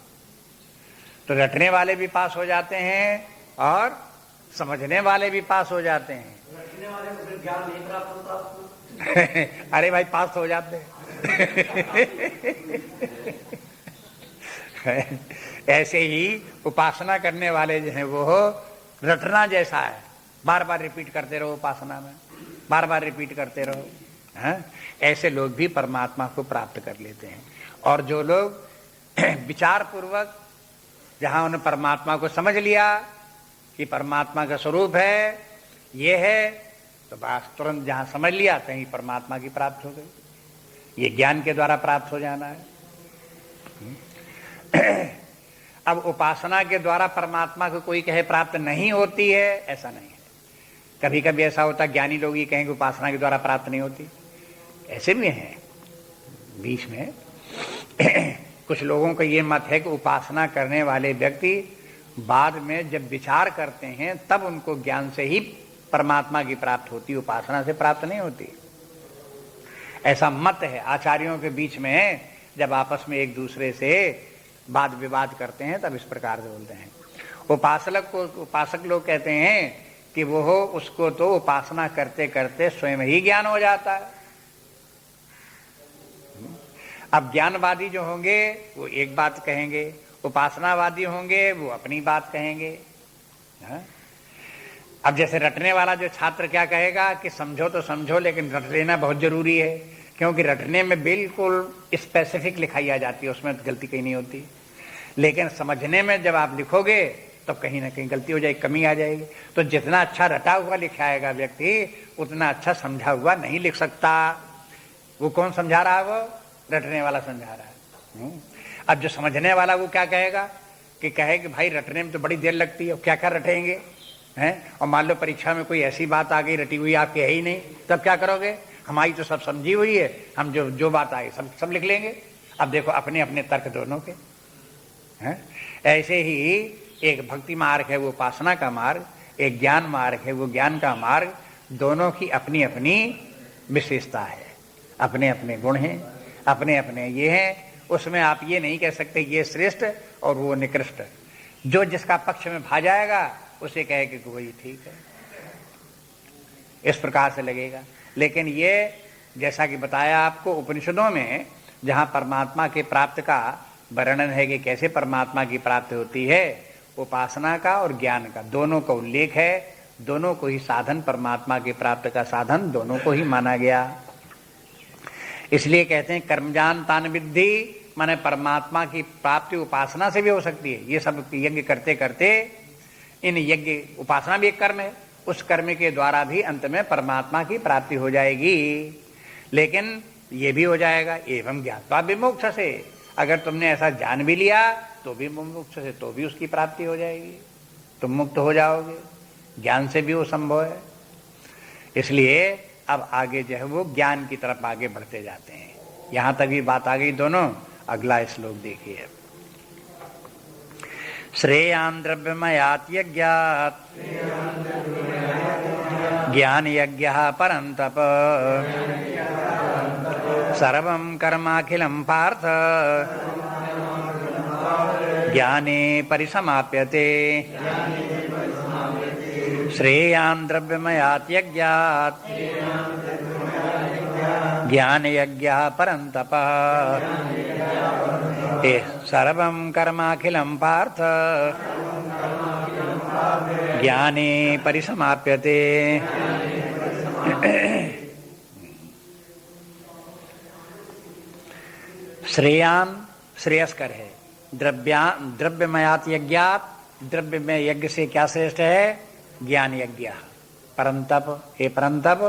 तो रटने वाले भी पास हो जाते हैं और समझने वाले भी पास हो जाते हैं। रटने वाले को फिर ज्ञान नहीं प्राप्त होता। अरे भाई पास तो हो जाते हैं। ऐसे ही उपासना करने वाले जो हैं वो रटना जैसा है, बार बार रिपीट करते रहो, उपासना में बार बार रिपीट करते रहो, ऐसे लोग भी परमात्मा को प्राप्त कर लेते हैं। और जो लोग विचार पूर्वक जहां उन्होंने परमात्मा को समझ लिया कि परमात्मा का स्वरूप है, ये है, तो बस तुरंत जहां समझ लिया कहीं परमात्मा की प्राप्ति हो गई। ये ज्ञान के द्वारा प्राप्त हो जाना है। अब उपासना के द्वारा परमात्मा को कोई कहे प्राप्त नहीं होती है, ऐसा नहीं है। कभी कभी ऐसा होता है ज्ञानी लोग ये कहेंगे उपासना के द्वारा प्राप्त नहीं होती, ऐसे भी हैं बीच में। कुछ लोगों का ये मत है कि उपासना करने वाले व्यक्ति बाद में जब विचार करते हैं तब उनको ज्ञान से ही परमात्मा की प्राप्ति होती, उपासना से प्राप्त नहीं होती। ऐसा मत है आचार्यों के बीच में, जब आपस में एक दूसरे से वाद विवाद करते हैं तब इस प्रकार से बोलते हैं। उपासक लोग कहते हैं कि वो हो, उसको तो उपासना करते करते स्वयं ही ज्ञान हो जाता है। अब ज्ञानवादी जो होंगे वो एक बात कहेंगे, उपासनावादी होंगे वो अपनी बात कहेंगे। अब जैसे रटने वाला जो छात्र क्या कहेगा कि समझो तो समझो, लेकिन रट लेना बहुत जरूरी है, क्योंकि रटने में बिल्कुल स्पेसिफिक लिखाई आ जाती है, उसमें गलती कहीं नहीं होती। लेकिन समझने में जब आप लिखोगे तो कहीं ना कहीं गलती हो जाएगी, कमी आ जाएगी। तो जितना अच्छा रटा हुआ लिखाएगा व्यक्ति, उतना अच्छा समझा हुआ नहीं लिख सकता। वो कौन समझा रहा है? वो रटने वाला समझा रहा है। अब जो समझने वाला वो क्या कहेगा कि कहे कि भाई रटने में तो बड़ी देर लगती है, क्या क्या रटेंगे हैं, और मान लो परीक्षा में कोई ऐसी बात आ गई रटी हुई आपकी है ही नहीं, तब क्या करोगे? हमारी तो सब समझी हुई है, हम जो बात आई सब लिख लेंगे। अब देखो अपने अपने तर्क दोनों के हैं। ऐसे ही एक भक्ति मार्ग है वो उपासना का मार्ग, एक ज्ञान मार्ग है वो ज्ञान का मार्ग। दोनों की अपनी अपनी विशेषता है, अपने अपने गुण हैं, अपने अपने ये हैं। उसमें आप ये नहीं कह सकते ये श्रेष्ठ और वो निकृष्ट। जो जिसका पक्ष में भा जाएगा उसे कहे कि वही ठीक है, इस प्रकार से लगेगा। लेकिन ये जैसा कि बताया आपको उपनिषदों में, जहां परमात्मा के प्राप्त का वर्णन है कि कैसे परमात्मा की प्राप्ति होती है, उपासना का और ज्ञान का दोनों का उल्लेख है। दोनों को ही साधन, परमात्मा की प्राप्ति का साधन दोनों को ही माना गया। इसलिए कहते हैं कर्मजान तान विद्धि, माने परमात्मा की प्राप्ति उपासना से भी हो सकती है। ये सब यज्ञ करते करते इन यज्ञ, उपासना भी एक कर्म है, उस कर्म के द्वारा भी अंत में परमात्मा की प्राप्ति हो जाएगी। लेकिन ये भी हो जाएगा। एवं ज्ञात्वा विमोक्ष से, अगर तुमने ऐसा जान भी लिया तो भी मोक्ष से, तो भी उसकी प्राप्ति हो जाएगी, तुम मुक्त हो जाओगे। ज्ञान से भी वो संभव है। इसलिए अब आगे जो है वो ज्ञान की तरफ आगे बढ़ते जाते हैं। यहां तक भी बात आ गई दोनों। अगला श्लोक देखिए। श्रेयान् द्रव्यमयात् यज्ञात् ज्ञान यज्ञः परन्तप सर्वं कर्माखिलं पार्थ ज्ञाने परिसमाप्यते। श्रेयान् द्रव्यमयात् यज्ञात् ज्ञान यज्ञः परन्तप सर्वं कर्माखिलं पार्थ ज्ञाने परिसमाप्यते। श्रेयान श्रेयस्कर है। द्रव्यमयात् यज्ञात्, द्रव्य में यज्ञ से क्या श्रेष्ठ है? ज्ञान यज्ञ। परंतप, हे परंतप,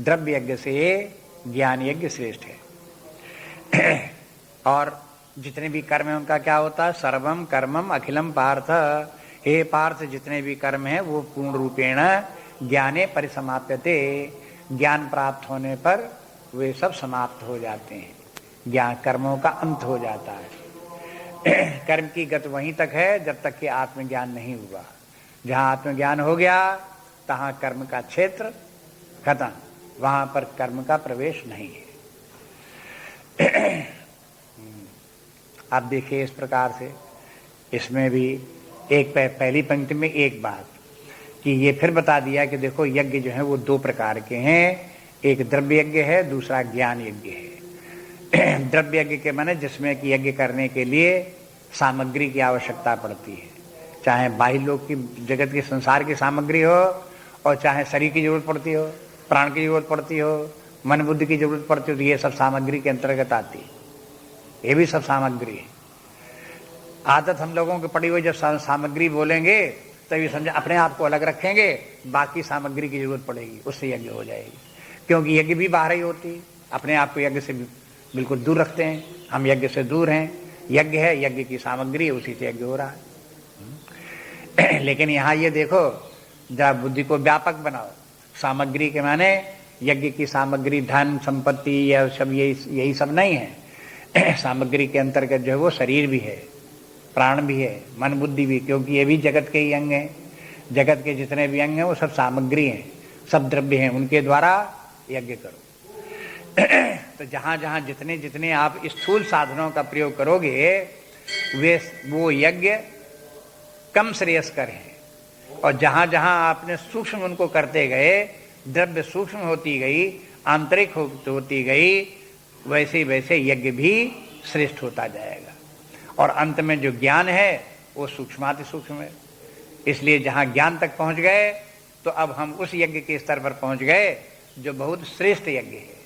द्रव्य यज्ञ से ज्ञान यज्ञ श्रेष्ठ है। और जितने भी कर्म हैं उनका क्या होता है? सर्वम कर्मम अखिलम पार्थ। हे पार्थ, जितने भी कर्म हैं वो पूर्ण रूपेण ज्ञाने परिसमाप्यते, ज्ञान प्राप्त होने पर वे सब समाप्त हो जाते हैं। ज्ञान कर्मों का अंत हो जाता है। कर्म की गति वहीं तक है जब तक कि आत्मज्ञान नहीं हुआ। जहां आत्मज्ञान हो गया तहां कर्म का क्षेत्र खत्म, वहां पर कर्म का प्रवेश नहीं है। आप देखिए इस प्रकार से इसमें भी एक पहली पंक्ति में एक बात कि ये फिर बता दिया कि देखो यज्ञ जो है वो दो प्रकार के हैं, एक द्रव्य यज्ञ है, दूसरा ज्ञान यज्ञ है। द्रव्य यज्ञ के माने जिसमें कि यज्ञ करने के लिए सामग्री की आवश्यकता पड़ती है, चाहे बाह्य लोक की जगत की संसार की सामग्री हो और चाहे शरीर की जरूरत पड़ती हो, प्राण की जरूरत पड़ती हो, मन बुद्धि की जरूरत पड़ती हो, तो ये सब सामग्री के अंतर्गत आती है। ये भी सब सामग्री है। आदत हम लोगों की पड़ी हुई, जब सामग्री बोलेंगे तभी समझे अपने आप को अलग रखेंगे, बाकी सामग्री की जरूरत पड़ेगी, उससे यज्ञ हो जाएगी। क्योंकि यज्ञ भी बाहर ही होती है, अपने आप को यज्ञ से बिल्कुल दूर रखते हैं। हम यज्ञ से दूर हैं, यज्ञ है, यज्ञ की सामग्री है, उसी से यज्ञ हो रहा है। लेकिन यहाँ ये देखो, जब बुद्धि को व्यापक बनाओ, सामग्री के माने यज्ञ की सामग्री धन संपत्ति या सब यही सब नहीं है। सामग्री के अंतर्गत जो है वो शरीर भी है, प्राण भी है, मन बुद्धि भी, क्योंकि ये भी जगत के ही अंग हैं। जगत के जितने भी अंग हैं वो सब सामग्री हैं, सब द्रव्य हैं, उनके द्वारा यज्ञ करो। तो जहां जहां जितने जितने आप स्थूल साधनों का प्रयोग करोगे वो यज्ञ कम श्रेयस्कर है। और जहां जहां आपने सूक्ष्म उनको करते गए, द्रव्य सूक्ष्म होती गई, आंतरिक होती गई, वैसे वैसे यज्ञ भी श्रेष्ठ होता जाएगा। और अंत में जो ज्ञान है वो सूक्ष्माति सूक्ष्म है। इसलिए जहां ज्ञान तक पहुंच गए तो अब हम उस यज्ञ के स्तर पर पहुंच गए जो बहुत श्रेष्ठ यज्ञ है।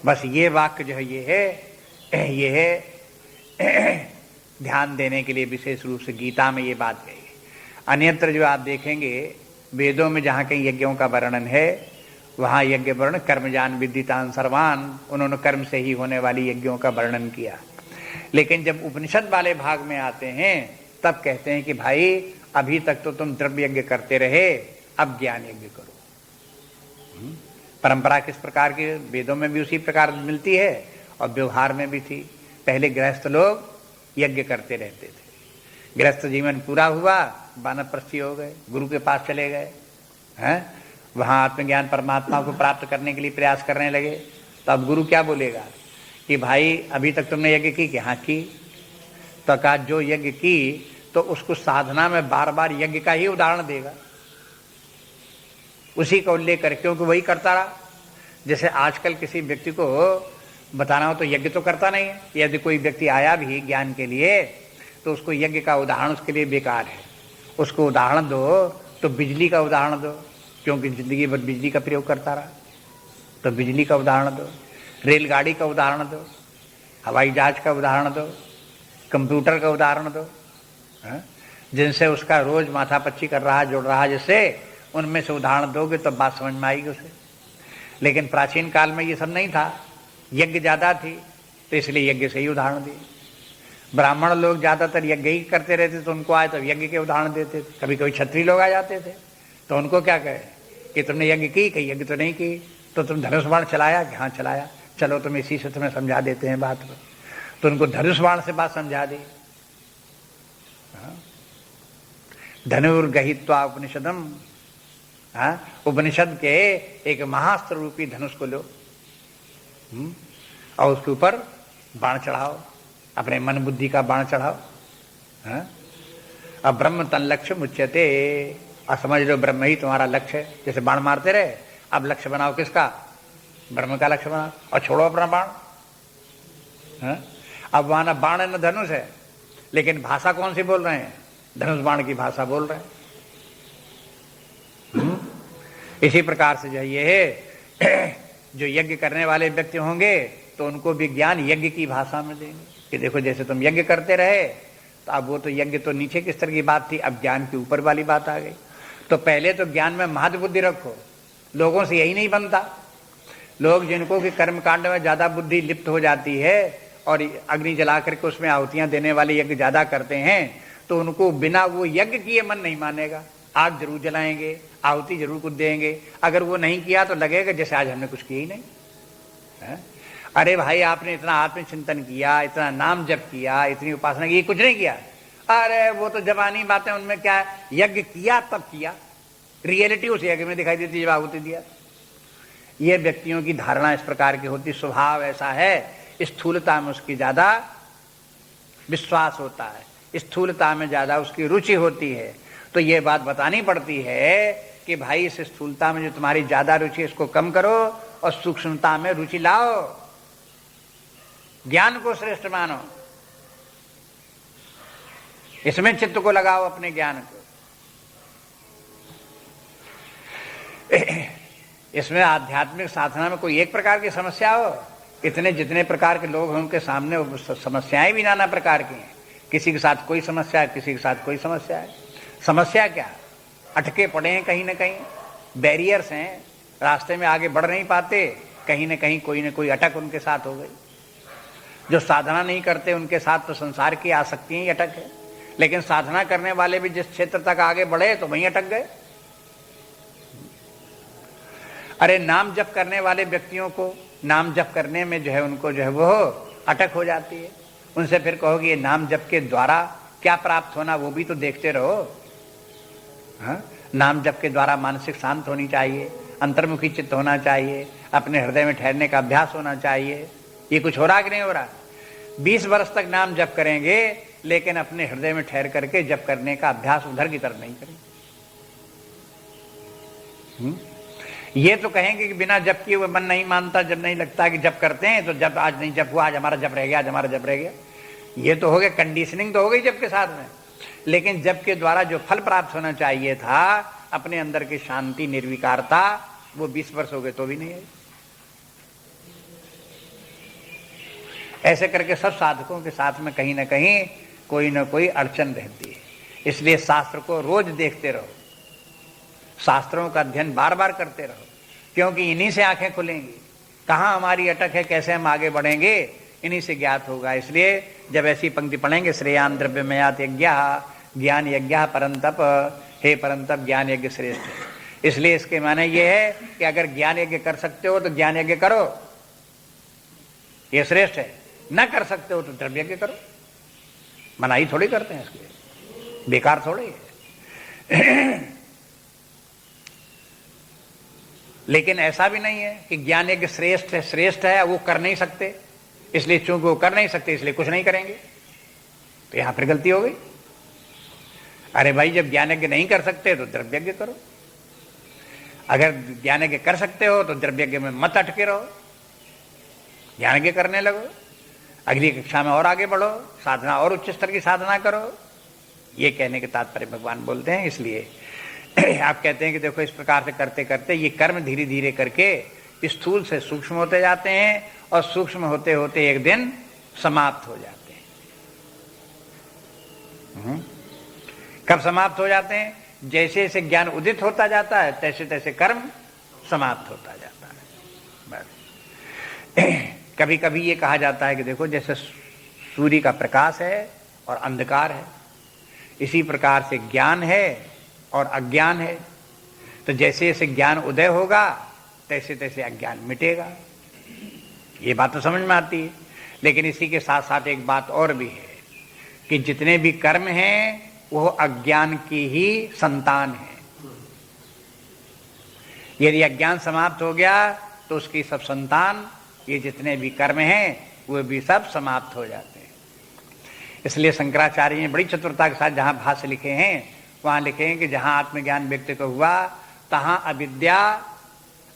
बस ये वाक्य जो है ये है ध्यान देने के लिए विशेष रूप से गीता में ये बात कही। अन्यत्र जो आप देखेंगे वेदों में जहाँ कहीं यज्ञों का वर्णन है, वहाँ यज्ञ वर्ण कर्मजान विदितान सर्वान, उन्होंने कर्म से ही होने वाली यज्ञों का वर्णन किया। लेकिन जब उपनिषद वाले भाग में आते हैं तब कहते हैं कि भाई अभी तक तो तुम द्रव्य यज्ञ करते रहे, अब ज्ञान यज्ञ करो। परंपरा किस प्रकार की? वेदों में भी उसी प्रकार मिलती है और व्यवहार में भी थी। पहले गृहस्थ लोग यज्ञ करते रहते थे, गृहस्थ जीवन पूरा हुआ, वानप्रस्थी हो गए, गुरु के पास चले गए हैं, वहां आत्मज्ञान परमात्मा को प्राप्त करने के लिए प्रयास करने लगे। तो अब गुरु क्या बोलेगा कि भाई अभी तक तुमने यज्ञ की? कि हाँ की। तो कहा जो यज्ञ की तो उसको साधना में बार बार यज्ञ का ही उदाहरण देगा, उसी को लेकर, क्योंकि वही करता रहा। जैसे आजकल किसी व्यक्ति को बताना हो तो यज्ञ तो करता नहीं है। यदि कोई व्यक्ति आया भी ज्ञान के लिए तो उसको यज्ञ का उदाहरण उसके लिए बेकार है। उसको उदाहरण दो तो बिजली का उदाहरण दो, क्योंकि जिंदगी भर बिजली का प्रयोग करता रहा, तो बिजली का उदाहरण दो, रेलगाड़ी का उदाहरण दो, हवाई जहाज का उदाहरण दो, कंप्यूटर का उदाहरण दो, जिनसे उसका रोज माथापच्ची कर रहा, जुड़ रहा, जिससे उनमें से उदाहरण दोगे तो बात समझ में आएगी उसे। लेकिन प्राचीन काल में ये सब नहीं था, यज्ञ ज्यादा थी, तो इसलिए यज्ञ से ही उदाहरण दिए। ब्राह्मण लोग ज्यादातर यज्ञ ही करते रहते, तो उनको आए तो यज्ञ के उदाहरण देते थे। कभी कभी क्षत्रिय लोग आ जाते थे, तो उनको क्या कहे कि तुमने यज्ञ की, कहीं यज्ञ तो नहीं की, तो तुम धनुष बाण चलाया कि हाँ चलाया, चलो तुम इसी से तुम्हें समझा देते हैं बात को। तो उनको धनुष बाण से बात समझा दी। धनुर्गहित्वा उपनिषदम, उपनिषद के एक महास्त्र रूपी धनुष को लो और उसके ऊपर बाण चढ़ाओ, अपने मन बुद्धि का बाण चढ़ाओ। अब ब्रह्म तन लक्ष्य मुच्यते, और समझ लो ब्रह्म ही तुम्हारा लक्ष्य है। जैसे बाण मारते रहे, अब लक्ष्य बनाओ किसका? ब्रह्म का लक्ष्य बनाओ और छोड़ो अपना बाण। अब वहां न बाण न धनुष है, लेकिन भाषा कौन सी बोल रहे हैं? धनुष बाण की भाषा बोल रहे हैं। इसी प्रकार से जो ये है, जो यज्ञ करने वाले व्यक्ति होंगे तो उनको भी ज्ञान यज्ञ की भाषा में देंगे कि देखो जैसे तुम यज्ञ करते रहे, तो अब वो तो यज्ञ तो नीचे के स्तर की बात थी, अब ज्ञान की ऊपर वाली बात आ गई। तो पहले तो ज्ञान में महत्व बुद्धि रखो। लोगों से यही नहीं बनता। लोग जिनको कि कर्म कांड में ज्यादा बुद्धि लिप्त हो जाती है और अग्नि जला करके उसमें आहुतियां देने वाले यज्ञ ज्यादा करते हैं, तो उनको बिना वो यज्ञ किए मन नहीं मानेगा। आग जरूर जलाएंगे, आहुति जरूर कुछ देंगे। अगर वो नहीं किया तो लगेगा जैसे आज हमने कुछ किया ही नहीं है? अरे भाई आपने इतना आत्मचिंतन किया, इतना नाम जप किया, इतनी उपासना की, कुछ नहीं किया। अरे वो तो जवानी बातें, उनमें क्या यज्ञ किया तब किया, रियलिटी उस यज्ञ में दिखाई देती जब आहुति दिया। ये व्यक्तियों की धारणा इस प्रकार की होती, स्वभाव ऐसा है। स्थूलता में उसकी ज्यादा विश्वास होता है, स्थूलता में ज्यादा उसकी रुचि होती है। तो ये बात बतानी पड़ती है कि भाई इस स्थूलता में जो तुम्हारी ज्यादा रुचि है इसको कम करो और सूक्ष्मता में रुचि लाओ, ज्ञान को श्रेष्ठ मानो, इसमें चित्त को लगाओ, अपने ज्ञान को। इसमें आध्यात्मिक साधना में कोई एक प्रकार की समस्या हो, इतने जितने प्रकार के लोग हैं उनके सामने समस्याएं भी नाना प्रकार की हैं। किसी के साथ कोई समस्या है, किसी के साथ कोई समस्या है। समस्या क्या? अटके पड़े हैं कहीं ना कहीं, बैरियर्स हैं, रास्ते में आगे बढ़ नहीं पाते, कहीं ना कहीं कोई ना कोई अटक उनके साथ हो गई। जो साधना नहीं करते उनके साथ तो संसार की आसक्तियां ही अटक है, लेकिन साधना करने वाले भी जिस क्षेत्र तक आगे बढ़े तो वहीं अटक गए। अरे नाम जप करने वाले व्यक्तियों को नाम जप करने में जो है उनको जो है वो अटक हो जाती है। उनसे फिर कहोगे ये नाम जप के द्वारा क्या प्राप्त होना, वो भी तो देखते रहो। हाँ? नाम जप के द्वारा मानसिक शांत होनी चाहिए, अंतर्मुखी चित्त होना चाहिए, अपने हृदय में ठहरने का अभ्यास होना चाहिए। ये कुछ हो रहा कि नहीं हो रहा? 20 वर्ष तक नाम जप करेंगे लेकिन अपने हृदय में ठहर करके जप करने का अभ्यास उधर की तरफ नहीं करेंगे। ये तो कहेंगे कि बिना जप किए हुए मन नहीं मानता, जब नहीं लगता कि जप करते हैं तो जब आज नहीं जप हुआ, आज हमारा जप रह गया, आज हमारा जप रह गया। ये तो हो गया, कंडीशनिंग तो हो गई जप के साथ में। लेकिन जप के द्वारा जो फल प्राप्त होना चाहिए था, अपने अंदर की शांति निर्विकारता, वो 20 वर्ष हो गए तो भी नहीं आई। ऐसे करके सब साधकों के साथ में कहीं ना कहीं कोई ना कोई अड़चन रहती है। इसलिए शास्त्र को रोज देखते रहो, शास्त्रों का अध्ययन बार बार करते रहो, क्योंकि इन्हीं से आंखें खुलेंगी। कहाँ हमारी अटक है, कैसे हम आगे बढ़ेंगे, इन्हीं से ज्ञात होगा। इसलिए जब ऐसी पंक्ति पढ़ेंगे, श्रेयान द्रव्यमयात यज्ञः ज्ञान यज्ञः परंतप, हे परंतप ज्ञान यज्ञ श्रेष्ठ है। इसलिए इसके माने ये है कि अगर ज्ञान यज्ञ कर सकते हो तो ज्ञान यज्ञ करो, ये श्रेष्ठ है। न कर सकते हो तो द्रव्य यज्ञ करो। मनाही थोड़ी करते हैं इसके, बेकार थोड़ी है। लेकिन ऐसा भी नहीं है कि ज्ञान यज्ञ श्रेष्ठ है वो कर नहीं सकते, इसलिए चूंकि वो कर नहीं सकते इसलिए कुछ नहीं करेंगे, तो यहां पर गलती हो गई। अरे भाई जब ज्ञान यज्ञ नहीं कर सकते तो द्रव्य यज्ञ करो, अगर ज्ञान यज्ञ कर सकते हो तो द्रव्य यज्ञ में मत अटके रहो, ज्ञान यज्ञ करने लगो, अगली कक्षा में और आगे बढ़ो, साधना और उच्च स्तर की साधना करो। ये कहने के तात्पर्य भगवान बोलते हैं। इसलिए आप कहते हैं कि देखो इस प्रकार से करते करते ये कर्म धीरे धीरे करके स्थूल से सूक्ष्म होते जाते हैं और सूक्ष्म होते होते एक दिन समाप्त हो जाते हैं। कब समाप्त हो जाते हैं? जैसे जैसे ज्ञान उदित होता जाता है तैसे तैसे कर्म समाप्त होता जाता है। कभी कभी ये कहा जाता है कि देखो जैसे सूर्य का प्रकाश है और अंधकार है, इसी प्रकार से ज्ञान है और अज्ञान है। तो जैसे जैसे ज्ञान उदय होगा तैसे तैसे अज्ञान मिटेगा। ये बात तो समझ में आती है। लेकिन इसी के साथ साथ एक बात और भी है कि जितने भी कर्म हैं वो अज्ञान की ही संतान है। यदि अज्ञान समाप्त हो गया तो उसकी सब संतान, ये जितने भी कर्म हैं वो भी सब समाप्त हो जाते हैं। इसलिए शंकराचार्य ने बड़ी चतुरता के साथ जहां भाष्य लिखे हैं वहां लिखे हैं कि जहां आत्मज्ञान व्यक्ति को हुआ तहां अविद्या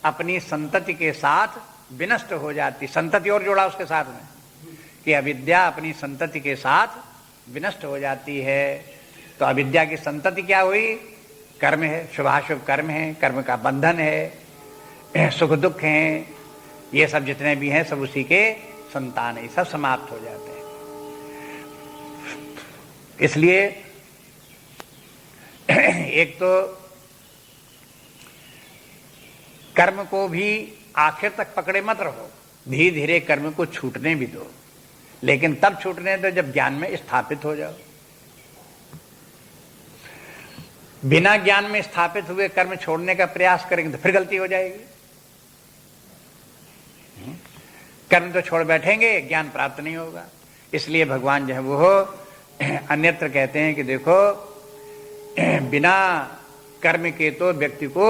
अपनी संतति के साथ विनष्ट हो जाती। संतति और जोड़ा उसके साथ में कि अविद्या अपनी संतति के साथ विनष्ट हो जाती है। तो अविद्या की संतति क्या हुई? कर्म है, शुभाशुभ कर्म है, कर्म का बंधन है, सुख दुख हैं, ये सब जितने भी हैं सब उसी के संतान है, सब समाप्त हो जाते हैं। इसलिए एक तो कर्म को भी आखिर तक पकड़े मत रहो, धीरे धीरे कर्म को छूटने भी दो, लेकिन तब छूटने दो जब ज्ञान में स्थापित हो जाओ। बिना ज्ञान में स्थापित हुए कर्म छोड़ने का प्रयास करेंगे तो फिर गलती हो जाएगी। कर्म तो छोड़ बैठेंगे, ज्ञान प्राप्त नहीं होगा। इसलिए भगवान जो है वो अन्यत्र कहते हैं कि देखो बिना कर्म के तो व्यक्ति को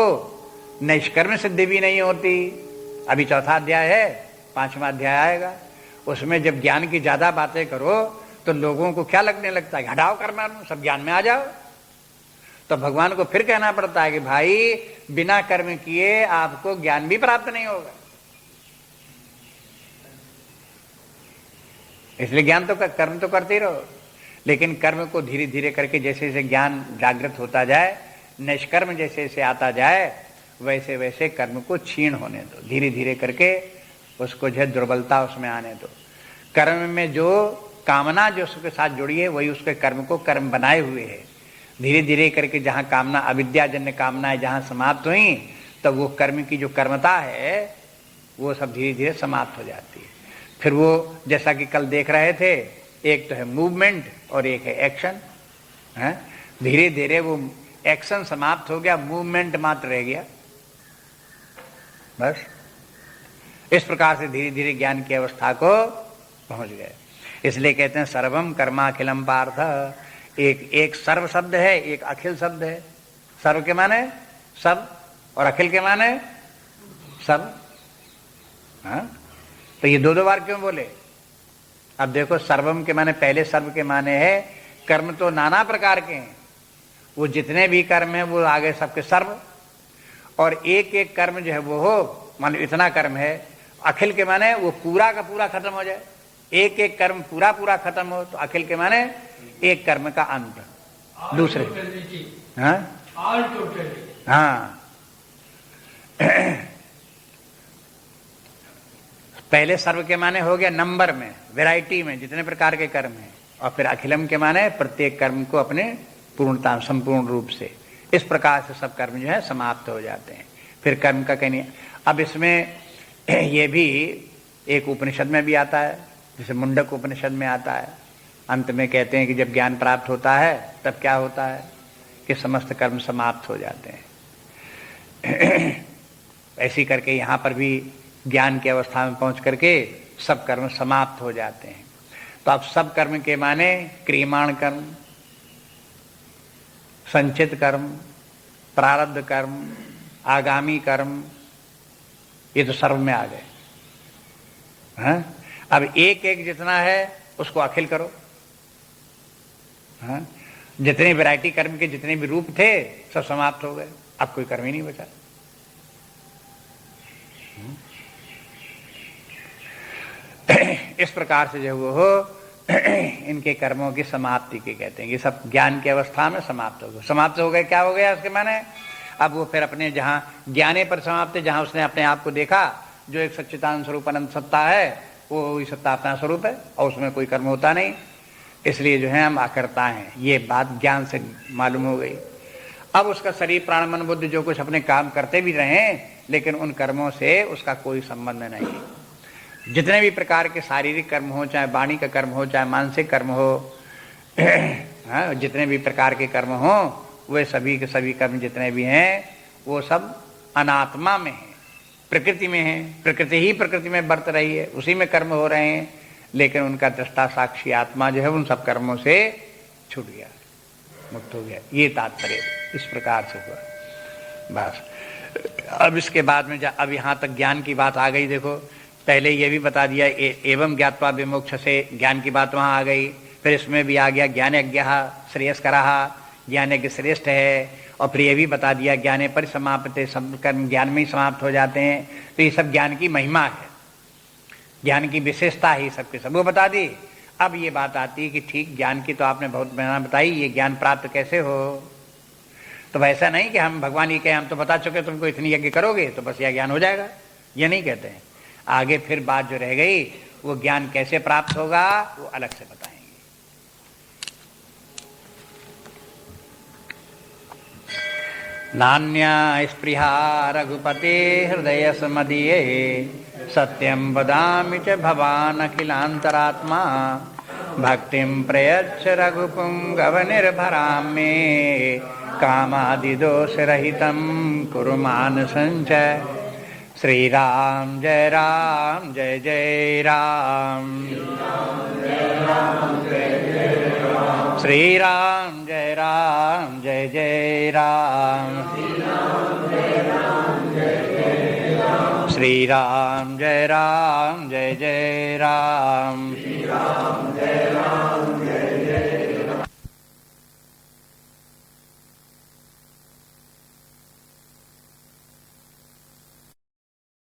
निष्कर्म सिद्धि भी नहीं होती। अभी चौथा अध्याय है, 5वां अध्याय आएगा, उसमें जब ज्ञान की ज्यादा बातें करो तो लोगों को क्या लगने लगता है, हटाओ कर्म, सब ज्ञान में आ जाओ। तो भगवान को फिर कहना पड़ता है कि भाई बिना कर्म किए आपको ज्ञान भी प्राप्त नहीं होगा। इसलिए ज्ञान तो कर्म तो करते रहो, लेकिन कर्म को धीरे धीरे करके जैसे जैसे ज्ञान जागृत होता जाए, निष्कर्म जैसे जैसे आता जाए, वैसे वैसे कर्म को क्षीण होने दो, धीरे धीरे करके उसको जो है दुर्बलता उसमें आने दो। कर्म में जो कामना जो उसके साथ जुड़ी है वही उसके कर्म को कर्म बनाए हुए है। धीरे धीरे करके जहां कामना, अविद्याजन्य कामनाएं जहां समाप्त हुई तब वो कर्म की जो कर्मता है वो सब धीरे धीरे समाप्त हो जाती है। फिर वो जैसा कि कल देख रहे थे, एक तो है मूवमेंट और एक है एक्शन। धीरे धीरे वो एक्शन समाप्त हो गया, मूवमेंट मात्र रह गया। बस इस प्रकार से धीरे धीरे ज्ञान की अवस्था को पहुंच गए। इसलिए कहते हैं सर्वम कर्माखिलम पार्थ। एक सर्व शब्द है, एक अखिल शब्द है। सर्व के माने सब और अखिल के माने सब। तो ये दो बार क्यों बोले? अब देखो, सर्वम के माने पहले सर्व के माने है कर्म तो नाना प्रकार के हैं, वो जितने भी कर्म है वो आगे सबके सर्व, और एक एक कर्म जो है वो हो, मान लो इतना कर्म है, अखिल के माने वो पूरा का पूरा खत्म हो जाए। एक एक कर्म पूरा पूरा खत्म हो तो अखिल के माने एक कर्म का अंत दूसरे। हाँ पहले सर्व के माने हो गया नंबर में, वैरायटी में, जितने प्रकार के कर्म हैं, और फिर अखिलम के माने प्रत्येक कर्म को अपने पूर्णता संपूर्ण रूप से। इस प्रकार से सब कर्म जो है समाप्त हो जाते हैं। फिर कर्म का कहनी, अब इसमें ये भी एक उपनिषद में भी आता है, जैसे मुंडक उपनिषद में आता है। अंत में कहते हैं कि जब ज्ञान प्राप्त होता है तब क्या होता है कि समस्त कर्म समाप्त हो जाते हैं। ऐसी करके यहाँ पर भी ज्ञान की अवस्था में पहुंच करके सब कर्म समाप्त हो जाते हैं। तो अब सब कर्म के माने क्रियमाण कर्म, संचित कर्म, प्रारब्ध कर्म, आगामी कर्म, ये तो सर्व में आ गए। अब एक एक जितना है उसको अखिल करो। जितनी वैरायटी कर्म के जितने भी रूप थे सब समाप्त हो गए, अब कोई कर्म ही नहीं बचा। इस प्रकार से जो वो हो इनके कर्मों की समाप्ति के कहते हैं। ये सब ज्ञान की अवस्था में समाप्त हो गए। समाप्त हो गए क्या हो गया उसके माने? अब वो फिर अपने जहां ज्ञाने पर समाप्त है, जहां उसने अपने आप को देखा जो एक सच्चिदानंद स्वरूप अनंत सत्ता है, वो वही सत्ता अपना स्वरूप है और उसमें कोई कर्म होता नहीं, इसलिए जो है हम अकर्ता हैं। ये बात ज्ञान से मालूम हो गई। अब उसका शरीर प्राण मन बुद्धि जो कुछ अपने काम करते भी रहे, लेकिन उन कर्मों से उसका कोई संबंध नहीं। जितने भी प्रकार के शारीरिक कर्म हो, चाहे वाणी का कर्म हो, चाहे मानसिक कर्म हो, जितने भी प्रकार के कर्म हो, वे सभी के सभी कर्म जितने भी हैं वो सब अनात्मा में है, प्रकृति में है। प्रकृति ही प्रकृति में बरत रही है, उसी में कर्म हो रहे हैं, लेकिन उनका दृष्टा साक्षी आत्मा जो है उन सब कर्मों से छूट गया, मुक्त हो गया। ये तात्पर्य इस प्रकार से हुआ। बस अब इसके बाद में अब यहां तक ज्ञान की बात आ गई। देखो पहले ये भी बता दिया एवं ज्ञात्वा विमोक्ष से, ज्ञान की बात वहां आ गई। फिर इसमें भी आ गया ज्ञानज्ञ श्रेयस्करः, ज्ञानज्ञ श्रेष्ठ है। और फिर ये भी बता दिया ज्ञाने परिसमाप्यते, सब कर्म ज्ञान में ही समाप्त हो जाते हैं। तो ये सब ज्ञान की महिमा है, ज्ञान की विशेषता ही सबके सब वो बता दी। अब ये बात आती है कि ठीक ज्ञान की तो आपने बहुत महिमा बताई, ये ज्ञान प्राप्त कैसे हो। तो वैसा नहीं कि हम भगवान ये कहें हम तो बता चुके, तुमको इतनी यज्ञ करोगे तो बस यह ज्ञान हो जाएगा, ये नहीं कहते हैं। आगे फिर बात जो रह गई वो ज्ञान कैसे प्राप्त होगा वो अलग से बताएंगे। नान्या स्पृहा रघुपते हृदय समदीये, सत्यं वदामि च भवान् अखिलान्तरात्मा, भक्तिं प्रयच्छ रघुपुंगव निर्भरां मे, कामादिदोषरहितं कुरु मानसं च। श्री राम जय जय राम, श्री राम जय जय राम, श्री राम जय जय राम।